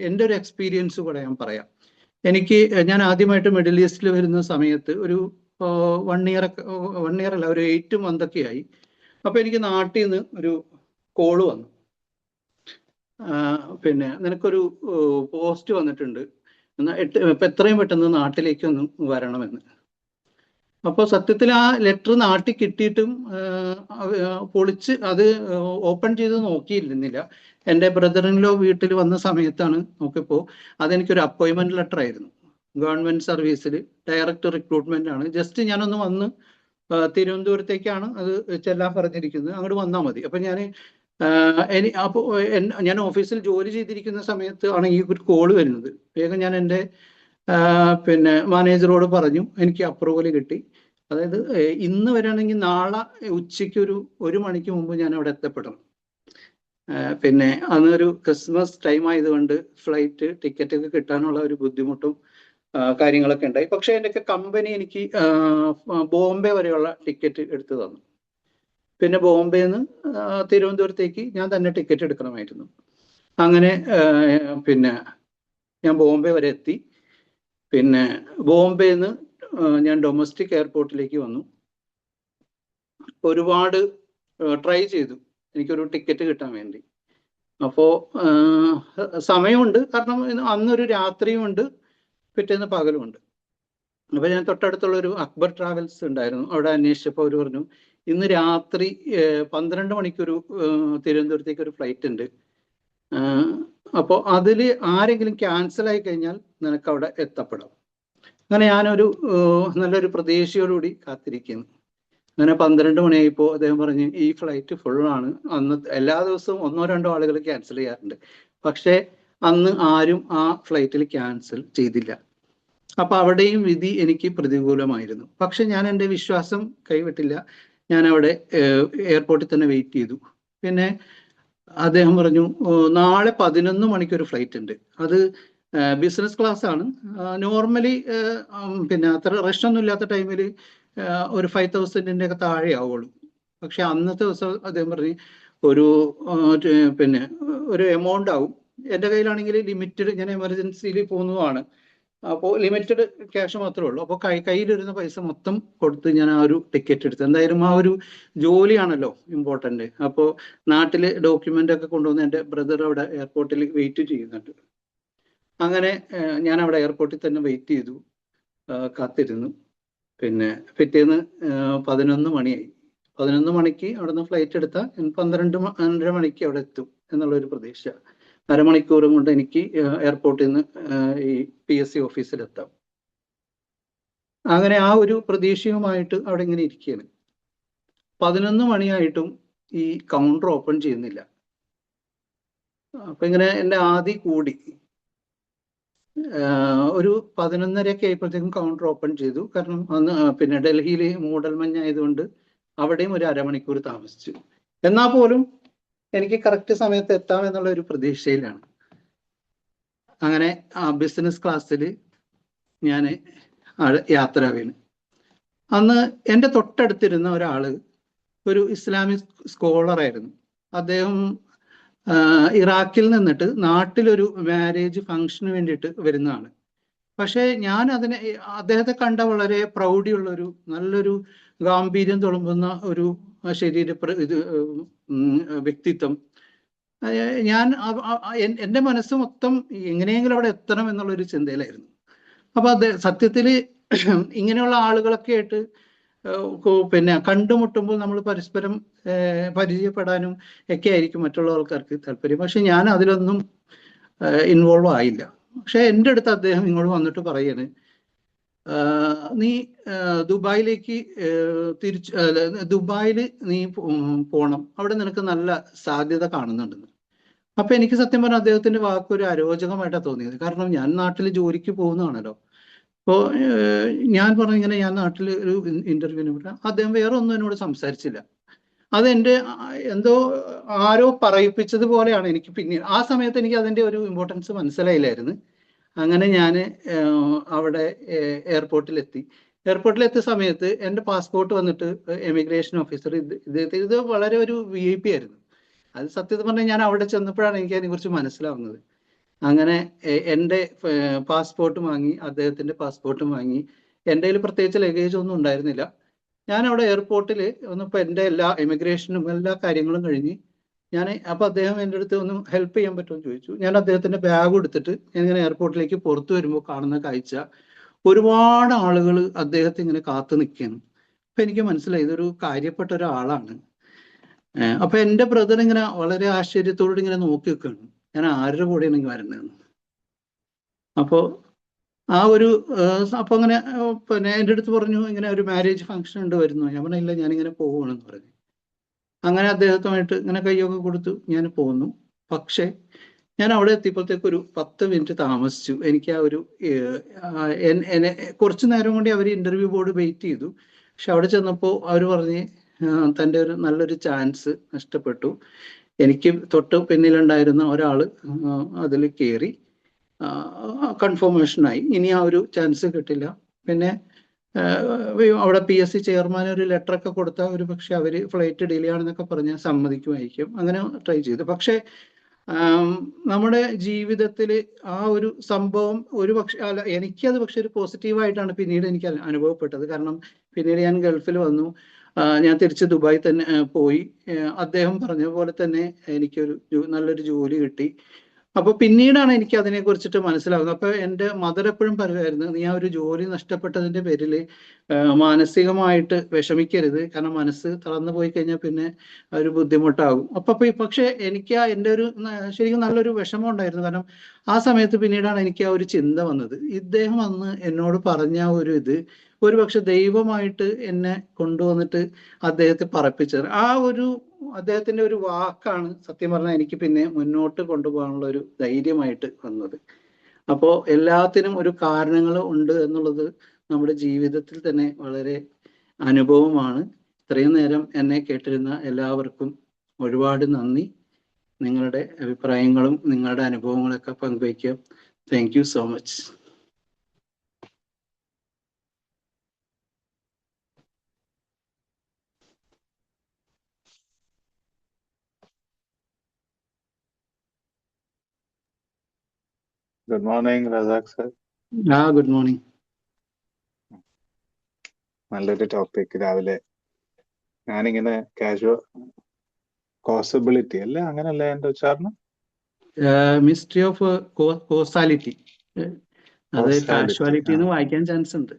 എൻ്റെ ഒരു എക്സ്പീരിയൻസ് കൂടെ ഞാൻ പറയാം. ഞാൻ ആദ്യമായിട്ട് മിഡിൽ ഈസ്റ്റിൽ വരുന്ന സമയത്ത് ഒരു 1 ഇയർ അല്ല, ഒരു 8 months ഒക്കെ ആയി. അപ്പൊ എനിക്ക് നാട്ടിൽ നിന്ന് ഒരു കോള് വന്നു. പിന്നെ നിനക്കൊരു പോസ്റ്റ് വന്നിട്ടുണ്ട്, ഇപ്പൊ എത്രയും പെട്ടെന്ന് നാട്ടിലേക്ക് ഒന്ന് വരണമെന്ന്. അപ്പോൾ സത്യത്തിൽ ആ ലെറ്റർ നാട്ടിൽ കിട്ടിയിട്ടും പൊളിച്ച് അത് ഓപ്പൺ ചെയ്ത് നോക്കിയിരുന്നില്ല. എൻ്റെ ബ്രദറിൻലോ വീട്ടിൽ വന്ന സമയത്താണ് നോക്കിയപ്പോൾ അതെനിക്കൊരു അപ്പോയിൻമെന്റ് ലെറ്റർ ആയിരുന്നു. ഗവൺമെന്റ് സർവീസിൽ ഡയറക്റ്റ് റിക്രൂട്ട്മെന്റ് ആണ്. ജസ്റ്റ് ഞാനൊന്ന് വന്ന് തിരുവനന്തപുരത്തേക്കാണ് അത് ചെല്ലാൻ പറഞ്ഞിരിക്കുന്നത്, അങ്ങോട്ട് വന്നാൽ മതി. അപ്പൊ ഞാൻ ഓഫീസിൽ ജോലി ചെയ്തിരിക്കുന്ന സമയത്ത് ആണ് ഈ ഒരു കോള് വരുന്നത്. വേഗം ഞാൻ എൻ്റെ പിന്നെ മാനേജറോട് പറഞ്ഞു, എനിക്ക് അപ്രൂവൽ കിട്ടി. അതായത് ഇന്ന് വരികയാണെങ്കിൽ നാളെ ഉച്ചയ്ക്ക് 1 മണിക്ക് മുമ്പ് ഞാൻ അവിടെ എത്തപ്പെടണം. പിന്നെ അന്നൊരു ക്രിസ്മസ് ടൈം ആയതുകൊണ്ട് ഫ്ലൈറ്റ് ടിക്കറ്റ് ഒക്കെ കിട്ടാനുള്ള ഒരു ബുദ്ധിമുട്ടും കാര്യങ്ങളൊക്കെ ഉണ്ടായി. പക്ഷെ എൻ്റെ കമ്പനി എനിക്ക് ബോംബെ വരെയുള്ള ടിക്കറ്റ് എടുത്തു തന്നു. പിന്നെ ബോംബെന്ന് തിരുവനന്തപുരത്തേക്ക് ഞാൻ തന്നെ ടിക്കറ്റ് എടുക്കണമായിരുന്നു. അങ്ങനെ പിന്നെ ഞാൻ ബോംബെ വരെ എത്തി. പിന്നെ ബോംബെന്ന് ഞാൻ ഡൊമസ്റ്റിക് എയർപോർട്ടിലേക്ക് വന്നു. ഒരുപാട് ട്രൈ ചെയ്തു എനിക്കൊരു ടിക്കറ്റ് കിട്ടാൻ വേണ്ടി. അപ്പോൾ സമയമുണ്ട്, കാരണം അന്നൊരു രാത്രിയുമുണ്ട്, പിറ്റേന്ന് പകലുമുണ്ട്. അപ്പോൾ ഞാൻ തൊട്ടടുത്തുള്ള ഒരു അക്ബർ ട്രാവൽസ് ഉണ്ടായിരുന്നു, അവിടെ അന്വേഷിച്ചപ്പോൾ അവർ പറഞ്ഞു ഇന്ന് രാത്രി 12 മണിക്കൊരു തിരുവനന്തപുരത്തേക്ക് ഒരു ഫ്ലൈറ്റ് ഉണ്ട്. അപ്പോൾ അതിൽ ആരെങ്കിലും ക്യാൻസൽ ആയി കഴിഞ്ഞാൽ നിനക്ക് അവിടെ എത്തപ്പെടാം. അങ്ങനെ ഞാനൊരു നല്ലൊരു പ്രതീക്ഷയോടുകൂടി കാത്തിരിക്കുന്നു. അങ്ങനെ 12 മണിയായപ്പോൾ അദ്ദേഹം പറഞ്ഞു ഈ ഫ്ലൈറ്റ് ഫുള്ളാണ്. അന്ന് എല്ലാ ദിവസവും 1-2 ആളുകൾ ക്യാൻസൽ ചെയ്യാറുണ്ട്, പക്ഷേ അന്ന് ആരും ആ ഫ്ലൈറ്റിൽ ക്യാൻസൽ ചെയ്തില്ല. അപ്പൊ അവിടെയും വിധി എനിക്ക് പ്രതികൂലമായിരുന്നു. പക്ഷെ ഞാൻ എൻ്റെ വിശ്വാസം കൈവിട്ടില്ല. ഞാൻ അവിടെ എയർപോർട്ടിൽ തന്നെ വെയിറ്റ് ചെയ്തു. പിന്നെ അദ്ദേഹം പറഞ്ഞു നാളെ 11 മണിക്കൊരു ഫ്ലൈറ്റ് ഉണ്ട്, അത് ബിസിനസ് ക്ലാസ് ആണ്. നോർമലി പിന്നെ അത്ര റഷ് ഒന്നും ഇല്ലാത്ത ടൈമിൽ ഒരു 5,000 ഒക്കെ താഴെ ആവുള്ളൂ. പക്ഷെ അന്നത്തെ ദിവസം അദ്ദേഹം പറഞ്ഞു പിന്നെ ഒരു എമൗണ്ട് ആവും. എൻ്റെ കയ്യിലാണെങ്കിൽ ലിമിറ്റഡ്, ഞാൻ എമർജൻസിയിൽ പോകുന്നതാണ്, അപ്പോൾ ലിമിറ്റഡ് ക്യാഷ് മാത്രമേ ഉള്ളൂ. അപ്പോൾ കയ്യിലിരുന്ന പൈസ മൊത്തം കൊടുത്ത് ഞാൻ ആ ഒരു ടിക്കറ്റ് എടുത്തു. എന്തായാലും ആ ഒരു ജോലിയാണല്ലോ ഇമ്പോർട്ടൻ്റ്. അപ്പോൾ നാട്ടിൽ ഡോക്യുമെൻ്റ് ഒക്കെ കൊണ്ടുവന്ന് എൻ്റെ ബ്രദർ അവിടെ എയർപോർട്ടിൽ വെയിറ്റ് ചെയ്യുന്നുണ്ട്. അങ്ങനെ ഞാൻ അവിടെ എയർപോർട്ടിൽ തന്നെ വെയിറ്റ് ചെയ്തു, കാത്തിരുന്നു. പിന്നെ പിറ്റേന്ന് 11 മണിയായി. 11 മണിക്ക് അവിടെ നിന്ന് ഫ്ലൈറ്റ് എടുത്താൽ 12-12:30 മണിക്ക് അവിടെ എത്തും എന്നുള്ളൊരു പ്രതീക്ഷ. അരമണിക്കൂറും കൊണ്ട് എനിക്ക് എയർപോർട്ടിൽ നിന്ന് ഈ PSC ഓഫീസിലെത്താം. അങ്ങനെ ആ ഒരു പ്രതീക്ഷയുമായിട്ട് അവിടെ ഇങ്ങനെ ഇരിക്കുകയാണ്. 11 മണിയായിട്ടും ഈ കൗണ്ടർ ഓപ്പൺ ചെയ്യുന്നില്ല. അപ്പൊ ഇങ്ങനെ എൻ്റെ ആദി കൂടി. ഒരു 11:30 ആയപ്പോഴത്തേക്കും കൗണ്ടർ ഓപ്പൺ ചെയ്തു. കാരണം അന്ന് പിന്നെ ഡൽഹിയിൽ മൂടൽമഞ്ഞായതുകൊണ്ട് അവിടെയും ഒരു അരമണിക്കൂർ താമസിച്ചു. എന്നാൽ പോലും എനിക്ക് കറക്റ്റ് സമയത്ത് എത്താം എന്നുള്ള ഒരു പ്രതീക്ഷയിലാണ്. അങ്ങനെ ആ ബിസിനസ് ക്ലാസ്സിൽ ഞാൻ യാത്രാവേണ്. അന്ന് എൻ്റെ തൊട്ടടുത്തിരുന്ന ഒരാള് ഒരു ഇസ്ലാമിക് സ്കോളറായിരുന്നു. അദ്ദേഹം ഇറാഖിൽ നിന്നിട്ട് നാട്ടിലൊരു മാരേജ് ഫംഗ്ഷന് വേണ്ടിയിട്ട് വരുന്നതാണ്. പക്ഷേ ഞാൻ അതിനെ അദ്ദേഹത്തെ കണ്ട വളരെ പ്രൗഢിയുള്ളൊരു നല്ലൊരു ഗാംഭീര്യം തുളുമ്പുന്ന ഒരു ഇത് വ്യക്തിത്വം. ഞാൻ എൻ്റെ മനസ്സ് മൊത്തം എങ്ങനെയെങ്കിലും അവിടെ എത്തണം എന്നുള്ളൊരു ചിന്തയിലായിരുന്നു. അപ്പൊ അത് സത്യത്തില് ഇങ്ങനെയുള്ള ആളുകളൊക്കെ ആയിട്ട് പിന്നെ കണ്ടുമുട്ടുമ്പോൾ നമ്മൾ പരസ്പരം പരിചയപ്പെടാനും ഒക്കെ ആയിരിക്കും മറ്റുള്ള ആൾക്കാർക്ക് താല്പര്യം. പക്ഷെ ഞാൻ അതിലൊന്നും ഇൻവോൾവ് ആയില്ല. പക്ഷെ എൻ്റെ അടുത്ത് അദ്ദേഹം ഇങ്ങോട്ട് വന്നിട്ട് പറയാണ്, നീ ദുബായിലേക്ക് ദുബായിൽ നീ പോണം, അവിടെ നിനക്ക് നല്ല സാധ്യത കാണുന്നുണ്ടെന്ന്. അപ്പൊ എനിക്ക് സത്യം പറഞ്ഞാൽ അദ്ദേഹത്തിന്റെ വാക്ക് ഒരു അരോചകമായിട്ടാണ് തോന്നിയത്. കാരണം ഞാൻ നാട്ടിൽ ജോലിക്ക് പോകുന്നതാണല്ലോ. അപ്പോൾ ഞാൻ പറഞ്ഞു ഇങ്ങനെ ഞാൻ നാട്ടിൽ ഒരു ഇന്റർവ്യൂവിന് വിടാം. അദ്ദേഹം വേറെ ഒന്നും എന്നോട് സംസാരിച്ചില്ല. അതെന്റെ എന്തോ ആരോ പറയിപ്പിച്ചതുപോലെയാണ് എനിക്ക് പിന്നീട്. ആ സമയത്ത് എനിക്ക് അതിന്റെ ഒരു ഇമ്പോർട്ടൻസ് മനസ്സിലായില്ലായിരുന്നു. അങ്ങനെ ഞാൻ അവിടെ എയർപോർട്ടിലെത്തി. എയർപോർട്ടിലെത്തിയ സമയത്ത് എൻ്റെ പാസ്പോർട്ട് വന്നിട്ട് എമിഗ്രേഷൻ ഓഫീസർ ഇത് വളരെ ഒരു VIP ആയിരുന്നു. അത് സത്യത്തിൽ പറഞ്ഞാൽ ഞാൻ അവിടെ ചെന്നപ്പോഴാണ് എനിക്ക് അതിനെക്കുറിച്ച് മനസ്സിലാവുന്നത്. അങ്ങനെ എൻ്റെ പാസ്പോർട്ട് വാങ്ങി, അദ്ദേഹത്തിൻ്റെ പാസ്പോർട്ടും വാങ്ങി. എൻ്റെ കയ്യിൽ പ്രത്യേകിച്ച് ലഗേജ് ഒന്നും ഉണ്ടായിരുന്നില്ല. ഞാൻ അവിടെ എയർപോർട്ടിൽ വന്നപ്പോൾ എൻ്റെ എല്ലാ ഇമിഗ്രേഷനും എല്ലാ കാര്യങ്ങളും കഴിഞ്ഞ് അപ്പോൾ അദ്ദേഹം എൻ്റെ അടുത്ത് ഒന്ന് ഹെൽപ്പ് ചെയ്യാൻ പറ്റുമോ എന്ന് ചോദിച്ചു. ഞാൻ അദ്ദേഹത്തിൻ്റെ ബാഗ് എടുത്തിട്ട് ഇങ്ങനെ എയർപോർട്ടിലേക്ക് പുറത്തു വരുമ്പോൾ കാണുന്ന കാഴ്ച, ഒരുപാട് ആളുകൾ അദ്ദേഹത്തെ ഇങ്ങനെ കാത്തു നിൽക്കുകയാണ്. അപ്പൊ എനിക്ക് മനസ്സിലായി ഇതൊരു കാര്യപ്പെട്ട ഒരാളാണ്. അപ്പൊ എൻ്റെ ബ്രദർ ഇങ്ങനെ വളരെ ആശ്ചര്യത്തോട് ഇങ്ങനെ നോക്കി നിൽക്കുകയാണ്, ഞാൻ ആരുടെ കൂടെയാണ് ഇങ്ങനെ വരുന്നതെന്ന്. അപ്പോ ആ ഒരു അപ്പൊ അങ്ങനെ പിന്നെ എൻ്റെ അടുത്ത് പറഞ്ഞു ഇങ്ങനെ ഒരു മാരേജ് ഫംഗ്ഷൻ ഉണ്ട് വരുന്നു. ഞാൻ പറഞ്ഞില്ല, ഞാനിങ്ങനെ പോവുകയാണെന്ന് പറഞ്ഞു. അങ്ങനെ അദ്ദേഹത്തുമായിട്ട് ഇങ്ങനെ കൈയൊക്കെ കൊടുത്തു ഞാൻ പോന്നു. പക്ഷെ ഞാൻ അവിടെ എത്തിയപ്പോഴത്തേക്ക് ഒരു 10 മിനിറ്റ് താമസിച്ചു. എനിക്ക് ആ ഒരു എന്നെ കുറച്ചു നേരം കൊണ്ട് അവർ ഇന്റർവ്യൂ ബോർഡ് വെയിറ്റ് ചെയ്തു. പക്ഷെ അവിടെ ചെന്നപ്പോൾ അവർ പറഞ്ഞ് തൻ്റെ ഒരു നല്ലൊരു ചാൻസ് നഷ്ടപ്പെട്ടു. എനിക്ക് തൊട്ട് പിന്നിലുണ്ടായിരുന്ന ഒരാള് അതിൽ കയറി കൺഫർമേഷനായി, ഇനി ആ ഒരു ചാൻസ് കിട്ടില്ല. പിന്നെ അവിടെ PSC ചെയർമാൻ ഒരു ലെറ്റർ ഒക്കെ കൊടുത്താൽ ഒരു പക്ഷെ അവർ ഫ്ലൈറ്റ് ഡിലേ ആണെന്നൊക്കെ പറഞ്ഞാൽ സമ്മതിക്കുമായിരിക്കും. അങ്ങനെ ട്രൈ ചെയ്തു. പക്ഷെ നമ്മുടെ ജീവിതത്തിൽ ആ ഒരു സംഭവം ഒരു പക്ഷെ അല്ല, എനിക്കത് പക്ഷെ ഒരു പോസിറ്റീവായിട്ടാണ് പിന്നീട് എനിക്ക് അനുഭവപ്പെട്ടത്. കാരണം പിന്നീട് ഞാൻ ഗൾഫിൽ വന്നു, ഞാൻ തിരിച്ച് ദുബായി തന്നെ പോയി. അദ്ദേഹം പറഞ്ഞ പോലെ തന്നെ എനിക്കൊരു നല്ലൊരു ജോലി കിട്ടി. അപ്പൊ പിന്നീടാണ് എനിക്ക് അതിനെ കുറിച്ചിട്ട് മനസ്സിലാകുന്നത്. അപ്പൊ എൻ്റെ മദർ എപ്പോഴും പറയുമായിരുന്നു, നീ ആ ഒരു ജോലി നഷ്ടപ്പെട്ടതിന്റെ പേരിൽ മാനസികമായിട്ട് വിഷമിക്കരുത്, കാരണം മനസ്സ് തളർന്നു പോയി കഴിഞ്ഞാൽ പിന്നെ ഒരു ബുദ്ധിമുട്ടാകും. പക്ഷെ എനിക്ക് എൻ്റെ ഒരു ശരിക്കും നല്ലൊരു വിഷമം ഉണ്ടായിരുന്നു. കാരണം ആ സമയത്ത് പിന്നീടാണ് എനിക്ക് ആ ഒരു ചിന്ത വന്നത്, ഇദ്ദേഹം അന്ന് എന്നോട് പറഞ്ഞ ഒരു പക്ഷെ ദൈവമായിട്ട് എന്നെ കൊണ്ടുവന്നിട്ട് അദ്ദേഹത്തെ പറപ്പിച്ചത്. ആ ഒരു അദ്ദേഹത്തിന്റെ ഒരു വാക്കാണ് സത്യം പറഞ്ഞാൽ എനിക്ക് പിന്നെ മുന്നോട്ട് കൊണ്ടുപോകാനുള്ള ഒരു ധൈര്യമായിട്ട് വന്നത്. അപ്പോ എല്ലാത്തിനും ഒരു കാരണങ്ങൾ ഉണ്ട് എന്നുള്ളത് നമ്മുടെ ജീവിതത്തിൽ തന്നെ വളരെ അനുഭവമാണ്. ഇത്രയും നേരം എന്നെ കേട്ടിരുന്ന എല്ലാവർക്കും ഒരുപാട് നന്ദി. നിങ്ങളുടെ അഭിപ്രായങ്ങളും നിങ്ങളുടെ അനുഭവങ്ങളൊക്കെ പങ്കുവയ്ക്കുക. Thank you so much. Good morning Razak sir. Good morning. നല്ലൊരു ടോപ്പിക് രാവിലെ. ഞാനിങ്ങനെ കാഷ്വൽ കോസബിലിറ്റി അല്ലേ, അങ്ങനല്ലേ എന്റെ ഉച്ചാരണം? Mystery of causality. അത് കാഷ്വാലിറ്റി എന്ന് വായിക്കാൻ ചാൻസ് ഉണ്ട്.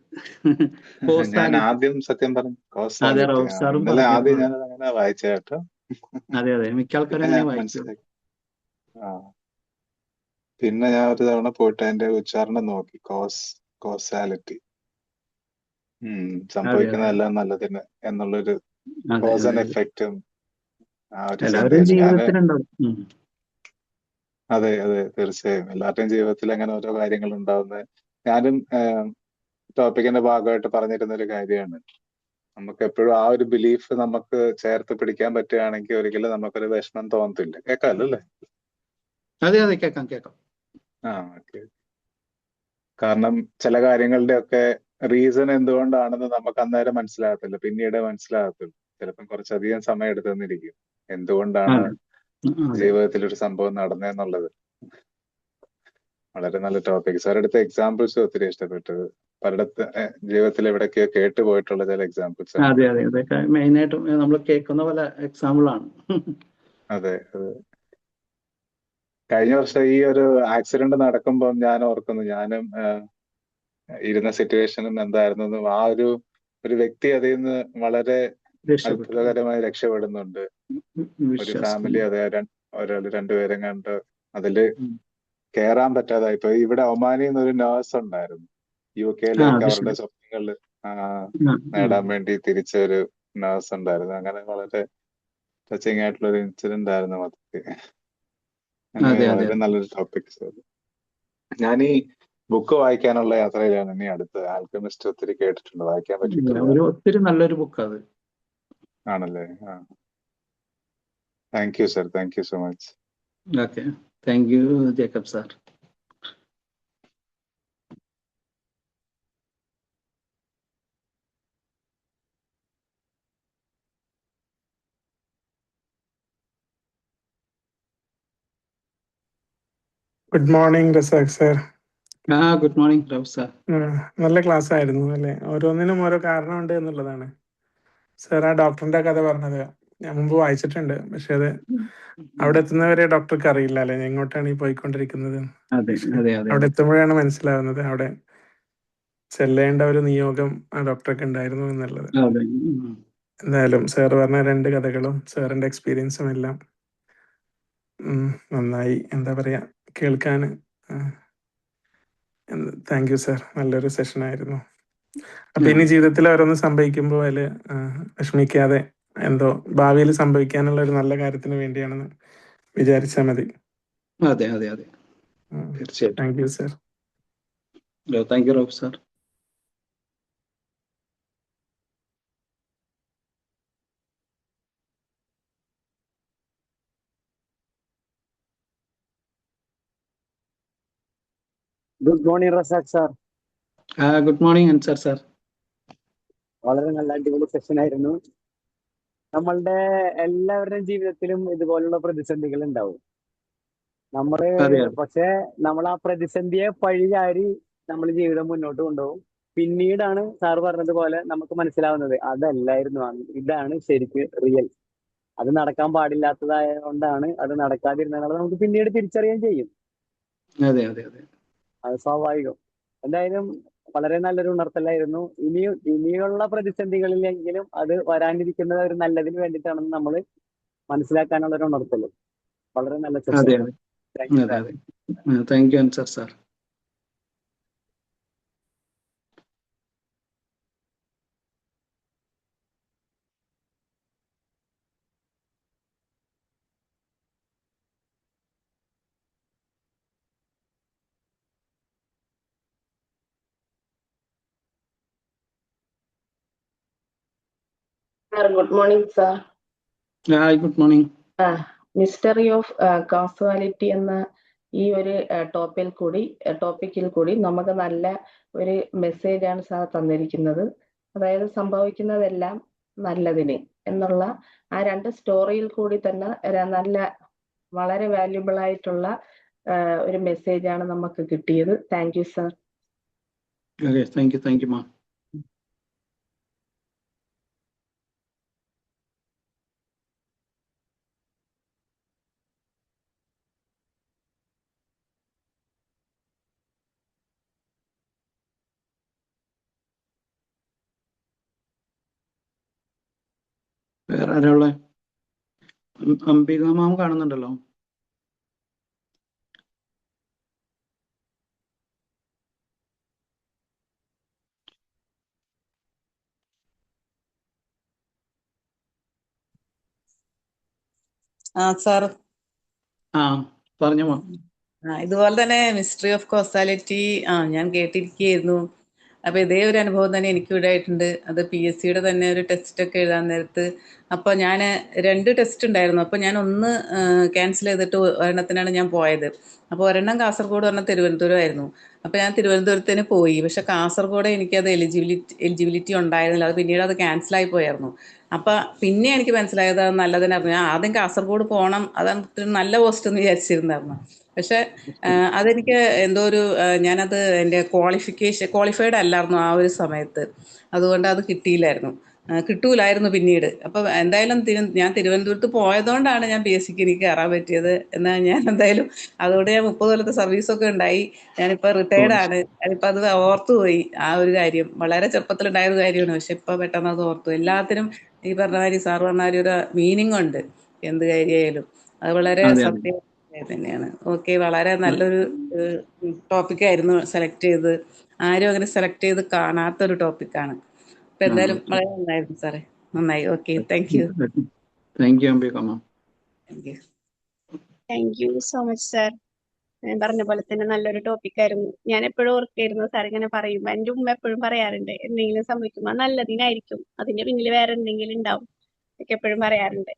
ഞാൻ ആദ്യം സത്യം പറഞ്ഞു സാറും ഇന്നലെ ആദ്യം ഞാൻ അങ്ങനെ വായിച്ച കേട്ടോ. അതെ മിക്ക ആൾക്കാരും മനസ്സിലാക്കി. പിന്നെ ഞാൻ ഒരു തവണ പോയിട്ട് അതിന്റെ ഉച്ചാരണം നോക്കി, കോസാലിറ്റി. സംഭവിക്കുന്നതെല്ലാം നല്ലതിന് എന്നുള്ളൊരു കോസ് ആൻഡ് എഫക്റ്റും ആ ഒരു ചിന്തയിൽ അതെ തീർച്ചയായും എല്ലാവരുടെയും ജീവിതത്തിൽ അങ്ങനെ ഓരോ കാര്യങ്ങൾ ഉണ്ടാവുന്നത്. ഞാനും ടോപ്പിക്കിന്റെ ഭാഗമായിട്ട് പറഞ്ഞിരുന്ന ഒരു കാര്യമാണ്, നമുക്ക് എപ്പോഴും ആ ഒരു ബിലീഫ് നമുക്ക് ചേർത്ത് പിടിക്കാൻ പറ്റുകയാണെങ്കിൽ ഒരിക്കലും നമുക്കൊരു വിഷമം തോന്നത്തില്ല. കേൾക്കാമല്ലോ അല്ലേ? അതെ കേൾക്കാം. ഓക്കെ. കാരണം ചില കാര്യങ്ങളുടെ ഒക്കെ റീസൺ എന്തുകൊണ്ടാണെന്ന് നമുക്ക് അന്നേരം മനസ്സിലാകത്തില്ല, പിന്നീട് മനസ്സിലാകത്തുള്ളൂ. ചിലപ്പം കുറച്ചധികം സമയം എടുത്തെന്നിരിക്കും എന്തുകൊണ്ടാണ് ജീവിതത്തിൽ ഒരു സംഭവം നടന്നതെന്നുള്ളത്. വളരെ നല്ല ടോപ്പിക്. സാർ എടുത്ത എക്സാമ്പിൾസ് ഒത്തിരി ഇഷ്ടപ്പെട്ടു. പലയിടത്ത് ജീവിതത്തിൽ എവിടെയൊക്കെയോ കേട്ടു പോയിട്ടുള്ള ചില എക്സാമ്പിൾസ് ആണ്. അതെ അതെ ഇതൊക്കെ മെയിനായിട്ടും നമ്മൾ കേൾക്കുന്ന പല എക്സാമ്പിൾ ആണ്. അതെ അതെ. കഴിഞ്ഞ വർഷം ഈ ഒരു ആക്സിഡന്റ് നടക്കുമ്പോൾ ഞാൻ ഓർക്കുന്നു, ഞാനും ഇരുന്ന സിറ്റുവേഷനും എന്തായിരുന്നു. ആ ഒരു വ്യക്തി അതിൽ നിന്ന് വളരെ രക്ഷപ്പെട്ടു അത്ഭുതകരമായി രക്ഷപ്പെടുന്നുണ്ട്. ഒരു ഫാമിലി അതെ ഒരാൾ രണ്ടുപേരും കണ്ട് അതില് കയറാൻ പറ്റാതായി പോയി. ഇവിടെ ഒമാനിൽ നിന്ന് ഒരു നേഴ്സ് ഉണ്ടായിരുന്നു, UK-ലേക്ക് അവരുടെ സ്വപ്നങ്ങൾ നേടാൻ വേണ്ടി തിരിച്ചൊരു നേഴ്സ് ഉണ്ടായിരുന്നു. അങ്ങനെ വളരെ ടച്ചിങ് ആയിട്ടുള്ള ഒരു ഇൻസിഡന്റ് ആയിരുന്നു മൊത്തത്തിൽ. അങ്ങനെ വളരെ നല്ലൊരു ടോപ്പിക്സ്. ഞാൻ ഈ ബുക്ക് വായിക്കാനുള്ള യാത്രയിലാണ്. ഇനി അടുത്ത് ആൽക്കമിസ്റ്റ് ഒത്തിരി കേട്ടിട്ടുണ്ട്, വായിക്കാൻ പറ്റിയിട്ടില്ല. ഒത്തിരി നല്ലൊരു ബുക്ക് അത് ആണല്ലേ? Thank you sir, thank you so much. Okay, thank U Jacob sir. Good morning Razak sir. Good morning റവ് sir. നല്ല ക്ലാസ് ആയിരുന്നു അല്ലേ? ഓരോന്നിനും ഓരോ കാരണമുണ്ട് എന്നുള്ളതാണ് സാർ ആ ഡോക്ടറിന്റെ കഥ പറഞ്ഞത്. ഞാൻ മുമ്പ് വായിച്ചിട്ടുണ്ട്, പക്ഷെ അത് അവിടെ എത്തുന്നവരെ ഡോക്ടർക്ക് അറിയില്ല അല്ലെ എങ്ങോട്ടാണ് ഈ പോയിക്കൊണ്ടിരിക്കുന്നത്. അവിടെ എത്തുമ്പോഴാണ് മനസ്സിലാവുന്നത് അവിടെ ചെല്ലേണ്ട ഒരു നിയോഗം ആ ഡോക്ടർക്ക് ഉണ്ടായിരുന്നു എന്നുള്ളത്. എന്തായാലും സാർ പറഞ്ഞ 2 കഥകളും സാറിന്റെ എക്സ്പീരിയൻസും എല്ലാം നന്നായി, എന്താ പറയാ, കേൾക്കാൻ. താങ്ക് യു സാർ, നല്ലൊരു സെഷൻ ആയിരുന്നു. അപ്പൊ ഇനി ജീവിതത്തിൽ ഓരോന്ന് സംഭവിക്കുമ്പോൾ അതിൽ വിഷമിക്കാതെ എന്തോ ഭാവിയിൽ സംഭവിക്കാനുള്ള ഒരു നല്ല കാര്യത്തിന് വേണ്ടിയാണെന്ന് വിചാരിച്ചാൽ മതി. അതെ അതെ അതെ, തീർച്ചയായിട്ടും. Thank you sir. Thank you റവ് sir. Good morning Razak sir. Good morning Ansar sir. വളരെ നല്ല അടിപൊളി സെഷൻ ആയിരുന്നു. നമ്മളുടെ എല്ലാവരുടെയും ജീവിതത്തിലും ഇതുപോലുള്ള പ്രതിസന്ധികൾ ഉണ്ടാവും. പക്ഷെ നമ്മൾ ആ പ്രതിസന്ധിയെ പഴിചാരി നമ്മൾ ജീവിതം മുന്നോട്ട് കൊണ്ടുപോകും. പിന്നീടാണ് സാർ പറഞ്ഞതുപോലെ നമുക്ക് മനസ്സിലാവുന്നത് അതല്ലായിരുന്നു, ഇതാണ് ശരിക്ക് റിയൽ. അത് നടക്കാൻ പാടില്ലാത്തതായ കൊണ്ടാണ് അത് നടക്കാതിരുന്നത്. നമുക്ക് പിന്നീട് തിരിച്ചറിയാൻ ചെയ്യും. അതെ അതെ അതെ, അത് സ്വാഭാവികം. എന്തായാലും വളരെ നല്ലൊരു ഉണർത്തലായിരുന്നു. ഇനിയുള്ള പ്രതിസന്ധികളിലെങ്കിലും അത് വരാനിരിക്കുന്നത് ഒരു നല്ലതിന് വേണ്ടിയിട്ടാണെന്ന് നമ്മൾ മനസ്സിലാക്കാനുള്ള ഒരു ഉണർത്തല്. വളരെ നല്ല session. Thank you Ansar sir. Good morning, sir. Hi, good morning. Mystery of causality എന്ന ഈ ഒരു ടോപ്പിക്കിൽ കൂടി നമുക്ക് നല്ല ഒരു മെസ്സേജാണ് സാർ തന്നിരിക്കുന്നത്. അതായത് സംഭവിക്കുന്നതെല്ലാം നല്ലതിന് എന്നുള്ള ആ 2 സ്റ്റോറിയിൽ കൂടി തന്നെ നല്ല വളരെ വാല്യുബിൾ ആയിട്ടുള്ള ഒരു മെസ്സേജാണ് നമുക്ക് കിട്ടിയത്. Thank you sir. Thank you ma'am. വേറെ ആരാളെ? അംബിക മാം കാണുന്നുണ്ടല്ലോ. സാർ പറഞ്ഞോ മാം. ഇതുപോലെ തന്നെ മിസ്റ്ററി ഓഫ് കോസാലിറ്റി ഞാൻ കേട്ടിരിക്കുകയായിരുന്നു. അപ്പൊ ഇതേ ഒരു അനുഭവം തന്നെ എനിക്കും ഇടായിട്ടുണ്ട്. അത് PSCയുടെ തന്നെ ഒരു ടെസ്റ്റ് ഒക്കെ എഴുതാൻ നേരത്ത് അപ്പോൾ ഞാൻ 2 ടെസ്റ്റ് ഉണ്ടായിരുന്നു. അപ്പോൾ ഞാൻ ഒന്ന് ക്യാൻസൽ ചെയ്തിട്ട് ഒരെണ്ണത്തിനാണ് ഞാൻ പോയത്. അപ്പോൾ ഒരെണ്ണം കാസർഗോഡ്, ഒരെണ്ണം തിരുവനന്തപുരമായിരുന്നു. അപ്പോൾ ഞാൻ തിരുവനന്തപുരത്തിന് പോയി. പക്ഷെ കാസർഗോഡ് എനിക്കത് എലിജിബിലിറ്റി ഉണ്ടായിരുന്നില്ല. അത് പിന്നീട് അത് ക്യാൻസലായി പോയായിരുന്നു. അപ്പം പിന്നെ എനിക്ക് മനസ്സിലായത് അത് നല്ലതിനായിരുന്നു. ഞാൻ ആദ്യം കാസർഗോഡ് പോകണം, അതാണ് നല്ല പോസ്റ്റ് എന്ന് വിചാരിച്ചിരുന്നായിരുന്നു. പക്ഷെ അതെനിക്ക് എന്തോ ഒരു ഞാനത് എൻ്റെ ക്വാളിഫൈഡ് അല്ലായിരുന്നു ആ ഒരു സമയത്ത്. അതുകൊണ്ട് അത് കിട്ടിയില്ലായിരുന്നു, കിട്ടൂലായിരുന്നു പിന്നീട്. അപ്പം എന്തായാലും ഞാൻ തിരുവനന്തപുരത്ത് പോയതുകൊണ്ടാണ് ഞാൻ PSCക്ക് എനിക്ക് കയറാൻ പറ്റിയത്. എന്നാൽ ഞാൻ എന്തായാലും അതുകൊണ്ട് ഞാൻ 30 കൊല്ലത്തെ സർവീസൊക്കെ ഉണ്ടായി. ഞാനിപ്പോൾ റിട്ടയർഡ് ആണ്. ഞാനിപ്പോൾ അത് ഓർത്തുപോയി ആ ഒരു കാര്യം. വളരെ ചെറുപ്പത്തിലുണ്ടായ ഒരു കാര്യമാണ്, പക്ഷെ ഇപ്പോൾ പെട്ടെന്ന് അത് ഓർത്തു. എല്ലാത്തിനും ഈ പറഞ്ഞ മാതിരി സാറ് പറഞ്ഞ മാതിരി ഒരു മീനിങ് ഉണ്ട് എന്ത് കാര്യമായാലും. അത് വളരെ സത്യം തന്നെയാണ്. ഓക്കെ, വളരെ നല്ലൊരു ടോപ്പിക്കായിരുന്നു സെലക്ട് ചെയ്ത്. ആരും അങ്ങനെ സെലക്ട് ചെയ്ത് കാണാത്തൊരു ടോപ്പിക്കാണ്. അപ്പൊ എന്തായാലും വളരെ നന്നായിരുന്നു സാറേ. നന്നായി. Okay, thank you. Thank you Ambikamma. Thank you so much sir. ഞാൻ പറഞ്ഞ പോലെ തന്നെ നല്ലൊരു ടോപ്പിക്കായിരുന്നു. ഞാൻ എപ്പോഴും ഓർക്കായിരുന്നു സാർ ഇങ്ങനെ പറയുമ്പോൾ. എൻ്റെ ഉമ്മ എപ്പോഴും പറയാറുണ്ട്, എന്തെങ്കിലും സംഭവിക്കുമ്പോൾ നല്ലതിനായിരിക്കും, അതിന്റെ പിന്നിൽ വേറെ എന്തെങ്കിലും ഉണ്ടാവും ഒക്കെ എപ്പോഴും പറയാറുണ്ട്.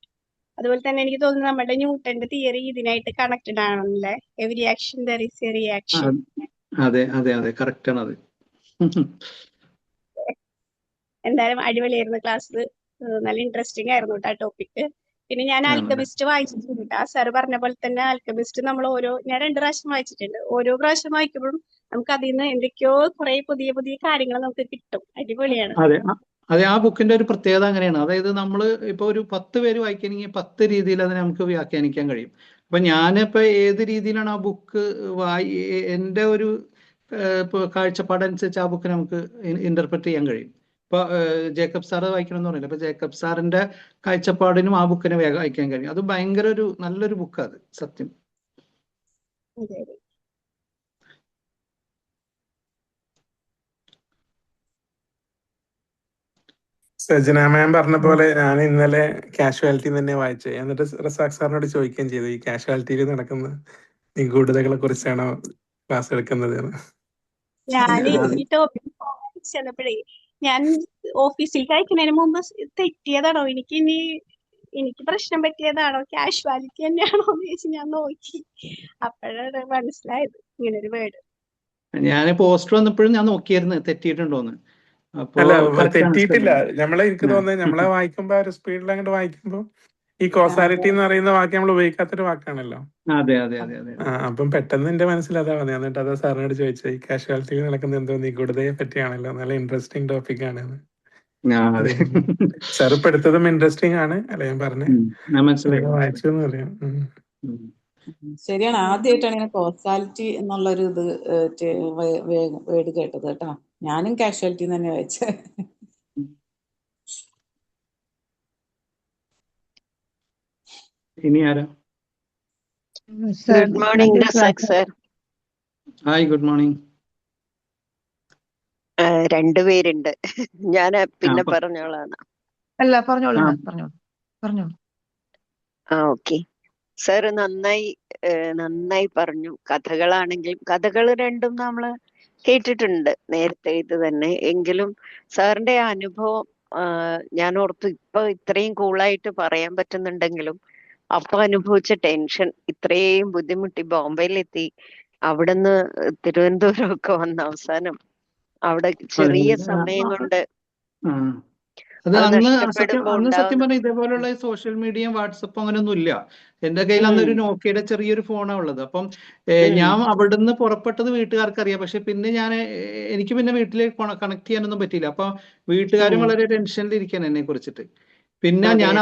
അതുപോലെ തന്നെ എനിക്ക് തോന്നുന്നു നമ്മുടെ ന്യൂട്ടന്റെ തിയറി ഇതിനായിട്ട് കണക്റ്റഡ് ആണല്ലേ. Every action there is A reaction. അതെ അതെ അതെ, കറക്റ്റ് ആണ് അത്. എന്തായാലും അടിപൊളിയായിരുന്നു ക്ലാസ്. നല്ല ഇൻട്രസ്റ്റിംഗ് ആയിരുന്നു കേട്ടോ ആ ടോപ്പിക്ക്. പിന്നെ ഞാൻ ആൽക്കമിസ്റ്റ് വായിച്ചിട്ടുണ്ട്. ആ സാർ പറഞ്ഞ പോലെ തന്നെ ആൽക്കമിസ്റ്റ് ഞാൻ 2 പ്രാവശ്യം വായിച്ചിട്ടുണ്ട്. ഓരോ പ്രാവശ്യം വായിക്കുമ്പോഴും നമുക്ക് അതിൽ നിന്ന് എന്തൊക്കെയോ കുറെ പുതിയ പുതിയ കാര്യങ്ങൾ നമുക്ക് കിട്ടും. അടിപൊളിയാണ്. അതെ അതെ, ആ ബുക്കിന്റെ ഒരു പ്രത്യേകത അങ്ങനെയാണ്. അതായത് നമ്മൾ ഇപ്പൊ ഒരു 10 പേര് വായിക്കണമെങ്കിൽ 10 രീതിയിൽ അതിനെ നമുക്ക് വ്യാഖ്യാനിക്കാൻ കഴിയും. അപ്പൊ ഞാനിപ്പോ ഏത് രീതിയിലാണ് ആ ബുക്ക് എൻ്റെ ഒരു കാഴ്ചപ്പാടനുസരിച്ച് ആ ബുക്ക് നമുക്ക് ഇന്റർപ്രറ്റ് ചെയ്യാൻ കഴിയും. ഇപ്പൊ ജേക്കബ് സാറ് വായിക്കണം എന്ന് പറഞ്ഞില്ല, അപ്പൊ ജേക്കബ് സാറിന്റെ കാഴ്ചപ്പാടിനും ആ ബുക്കിനെ വായിക്കാൻ കഴിയും. അത് ഭയങ്കര ഒരു നല്ലൊരു ബുക്കാണ് അത്, സത്യം. സജന മാം പറഞ്ഞ പോലെ ഞാൻ ഇന്നലെ കാഷ്വാലിറ്റി തന്നെ വായിച്ചത്. എന്നിട്ട് റസാഖ് സാറിനോട് ചോദിക്കുകയും ചെയ്തു, ഈ കാഷ്വാലിറ്റിയിൽ നടക്കുന്ന നിഗൂഢതകളെ കുറിച്ചാണോ ക്ലാസ് എടുക്കുന്നത് എന്ന്. ഞാൻ ഈ ടോപ്പിക് ചെന്നപ്പോഴേ ഞാൻ ഓഫീസിൽ കഴിക്കുന്നതിന് മുമ്പ് തെറ്റിയതാണോ, എനിക്ക് പ്രശ്നം പറ്റിയതാണോ, കാഷ്വാലിറ്റി തന്നെയാണോ എന്ന് ചോദിച്ച് ഞാൻ നോക്കി. അപ്പോഴാണ് മനസ്സിലായത് ഇങ്ങനൊരു വേർഡ്. ഞാൻ പോസ്റ്റർ വന്നപ്പോഴും ഞാൻ നോക്കിയായിരുന്നു തെറ്റിയിട്ടുണ്ടോന്ന്. അല്ല, തെറ്റിയിട്ടില്ല. എനിക്ക് തോന്നുന്നത് നമ്മളെ വായിക്കുമ്പോ ഒരു സ്പീഡിൽ അങ്ങോട്ട് വായിക്കുമ്പോ ഈ കോസാലിറ്റി എന്ന് പറയുന്ന വാക്ക് നമ്മൾ ഉപയോഗിക്കാത്തൊരു വാക്കാണല്ലോ. അതെ അതെ അതെ അതെ. അപ്പം പെട്ടെന്ന് എന്റെ മനസ്സിൽ അതാ വന്നത്. എന്നിട്ട് അതാ സാറിനോട് ചോദിച്ചത്, ഈ കാഷ്വാലിറ്റിയിൽ നടക്കുന്ന എന്തോ നിഗൂഢതയെ പറ്റിയാണല്ലോ, നല്ല ഇൻട്രസ്റ്റിംഗ് ടോപ്പിക് ആണ്. സാർ ഇപ്പൊ എടുത്തതും ഇൻട്രസ്റ്റിംഗ് ആണ് അല്ലെ, ഞാൻ പറഞ്ഞു വായിച്ചു എന്ന് പറയാം. ശരിയാണ്, ആദ്യമായിട്ടാണ് ഇങ്ങനെ കോസാലിറ്റി എന്നുള്ളൊരു ഇത് വേർഡ് കേട്ടത് കേട്ടോ. ഞാനും കാഷ്വാലിറ്റി തന്നെ വായിച്ചത്. ഇനി ആരാ? Good morning Razak sir. Hi, good morning. 2 പേരുണ്ട്, ഞാൻ പിന്നെ പറഞ്ഞോളാണ്. അല്ല, പറഞ്ഞോളൂ. ഓക്കെ സർ, നന്നായി പറഞ്ഞു. കഥകളാണെങ്കിലും കഥകൾ രണ്ടും നമ്മള് കേട്ടിട്ടുണ്ട് നേരത്തെ ഇത് തന്നെ. എങ്കിലും സാറിന്റെ അനുഭവം ഞാൻ ഓർത്തു, ഇപ്പൊ ഇത്രയും കൂളായിട്ട് പറയാൻ പറ്റുന്നുണ്ടെങ്കിലും അപ്പൊ അനുഭവിച്ച ടെൻഷൻ, ഇത്രയും ബുദ്ധിമുട്ടി ബോംബെയിലെത്തി, അവിടുന്ന് തിരുവനന്തപുരം ഒക്കെ വന്ന അവസാനം അവിടെ ചെറിയ സമയം കൊണ്ട് അന്ന് സത്യം പറഞ്ഞാൽ ഇതേപോലുള്ള സോഷ്യൽ മീഡിയയും വാട്സപ്പും അങ്ങനെയൊന്നും ഇല്ല. എന്റെ കയ്യിൽ അന്നൊരു നോക്കിയുടെ ചെറിയൊരു ഫോണാണ് ഉള്ളത്. അപ്പം ഞാൻ അവിടുന്ന് പുറപ്പെട്ടത് വീട്ടുകാർക്ക് അറിയാം. പക്ഷെ പിന്നെ എനിക്ക് പിന്നെ വീട്ടിലേക്ക് കണക്ട് ചെയ്യാനൊന്നും പറ്റിയില്ല. അപ്പൊ വീട്ടുകാരും വളരെ ടെൻഷനിലിരിക്കാൻ എന്നെ കുറിച്ചിട്ട്. പിന്നെ ഞാൻ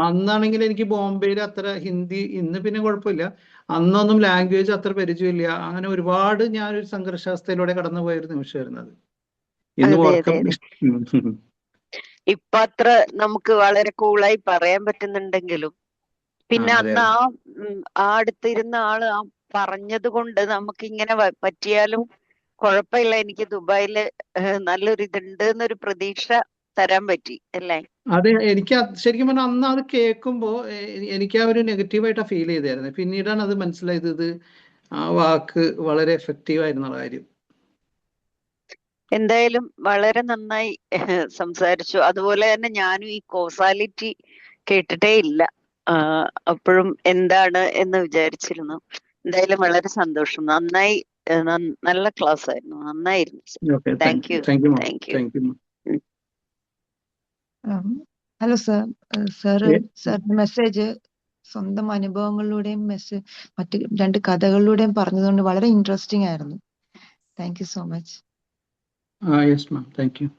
അന്നാണെങ്കിൽ എനിക്ക് ബോംബെയിൽ അത്ര ഹിന്ദി, ഇന്ന് പിന്നെ കുഴപ്പമില്ല, അന്നൊന്നും ലാംഗ്വേജ് അത്ര പരിചയമില്ല. അങ്ങനെ ഒരുപാട് ഞാനൊരു സംഘർഷാവസ്ഥയിലൂടെ കടന്നു പോയൊരു നിമിഷമായിരുന്നു അത്. ഇന്ന് ഓർക്കും. ഇപ്പൊ അത്ര നമുക്ക് വളരെ കൂളായി പറയാൻ പറ്റുന്നുണ്ടെങ്കിലും പിന്നെ അന്ന് ആ അടുത്തിരുന്ന ആള് പറഞ്ഞത് കൊണ്ട് നമുക്ക് ഇങ്ങനെ പറ്റിയാലും കുഴപ്പമില്ല, എനിക്ക് ദുബായില് നല്ലൊരു ഇതുണ്ട് എന്നൊരു പ്രതീക്ഷ തരാൻ പറ്റി അല്ലേ? അതെ, എനിക്ക് ശരിക്കും പറഞ്ഞാൽ അന്ന് അത് കേൾക്കുമ്പോ എനിക്ക് ആ ഒരു നെഗറ്റീവായിട്ടാ ഫീൽ ചെയ്തായിരുന്നു. പിന്നീടാണ് അത് മനസ്സിലായത്, ഇത് ആ വാക്ക് വളരെ എഫക്റ്റീവ് ആയിരുന്ന കാര്യം. എന്തായാലും വളരെ നന്നായി സംസാരിച്ചു. അതുപോലെ തന്നെ ഞാനും ഈ കോസാലിറ്റി കേട്ടിട്ടേ ഇല്ല, അപ്പോഴും എന്താണ് എന്ന് വിചാരിച്ചിരുന്നു. എന്തായാലും വളരെ സന്തോഷം. നന്നായി, നല്ല ക്ലാസ് ആയിരുന്നു, നന്നായിരുന്നു. Thank you. Hello sir. സാറിന്റെ മെസ്സേജ് സ്വന്തം അനുഭവങ്ങളിലൂടെയും മറ്റ് 2 കഥകളിലൂടെയും പറഞ്ഞതുകൊണ്ട് വളരെ ഇൻട്രസ്റ്റിംഗ് ആയിരുന്നു. Thank you so much. Yes ma'am, thank you.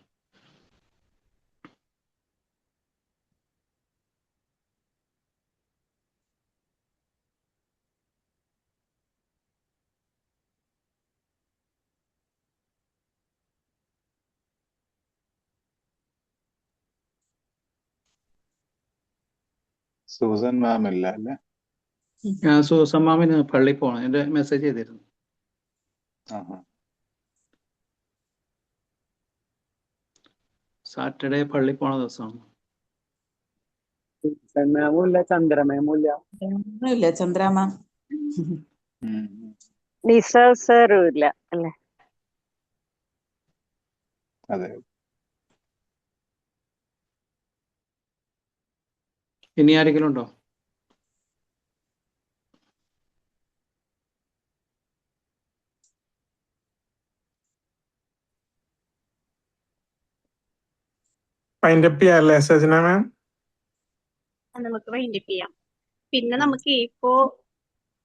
Susan ma'am ഇല്ല അല്ലേ? സൂസൻ മാമിന് പള്ളി പോകണം, എന്റെ മെസ്സേജ് ചെയ്തിരുന്നു. സാറ്റർഡേ പള്ളി പോണ ദിവസമാണ്. മാമുല്ല, ചന്ദ്രമേമുല്ല, ഒന്നുമില്ല ചന്ദ്രാമ. നിസ സാറും ഇല്ല അല്ലേ? അതെ. ഇനി ആരെങ്കിലും ഉണ്ടോ? വൈൻഡപ്പ് ചെയ്യാല്ലേ സജന മാം? നമുക്ക് വൈൻഡപ്പ് ചെയ്യാം. പിന്നെ നമുക്ക് ഇപ്പോ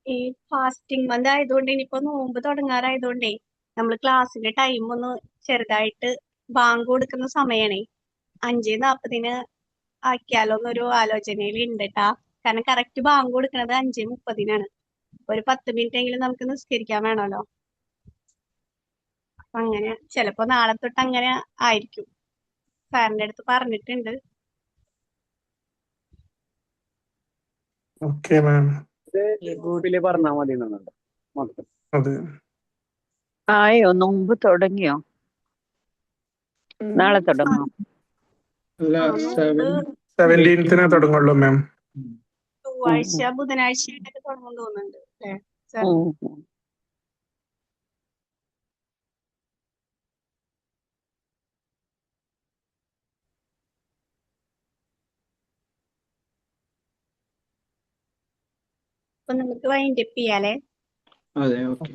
ഈ ഫാസ്റ്റിംഗ് മന്ത് ആയതുകൊണ്ട് ഇനിയിപ്പോ നോമ്പ് തുടങ്ങാറായതുകൊണ്ടേ നമ്മൾ ക്ലാസ്സിന്റെ ടൈം ഒന്ന് ചെറുതായിട്ട് ബാങ്ക് കൊടുക്കുന്ന സമയമാണേ 5:40 ആക്കിയാലോന്നൊരു ആലോചനയിൽ ഉണ്ട് കേട്ടാ. കാരണം കറക്റ്റ് ബാങ്ക് കൊടുക്കുന്നത് 5:30 ഒരു 10 മിനിറ്റ് എങ്കിലും നമുക്ക് നിസ്കരിക്കാൻ വേണമല്ലോ. അപ്പൊ അങ്ങനെ ചിലപ്പോ നാളെ തൊട്ട് അങ്ങനെ ആയിരിക്കും. സാറിന്റെ അടുത്ത് പറഞ്ഞിട്ടുണ്ട്. Okay ma'am. ഗ്രൂപ്പില് പറഞ്ഞാൽ മതി എന്നുണ്ട് മൊത്തം. അതെ. ആയോ? നോമ്പ് തുടങ്ങിയോ? നാളെ തുടങ്ങും. അല്ല, 17th തുടങ്ങുള്ളൂ മാം. ചൊവ്വാഴ്ച ബുധനാഴ്ച തുടങ്ങും തോന്നുന്നുണ്ട് അല്ലേ സാർ? അപ്പൊ നമുക്ക് വൈൻഡപ്പ് ചെയ്യാലേ? അതെ, okay.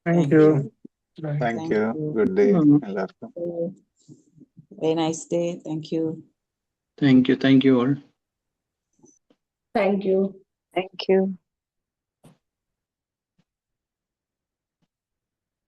Thank you. Thank you. Good day എല്ലാവർക്കും. Very nice day. Thank you. Thank you. Thank you all. Thank you. Thank U.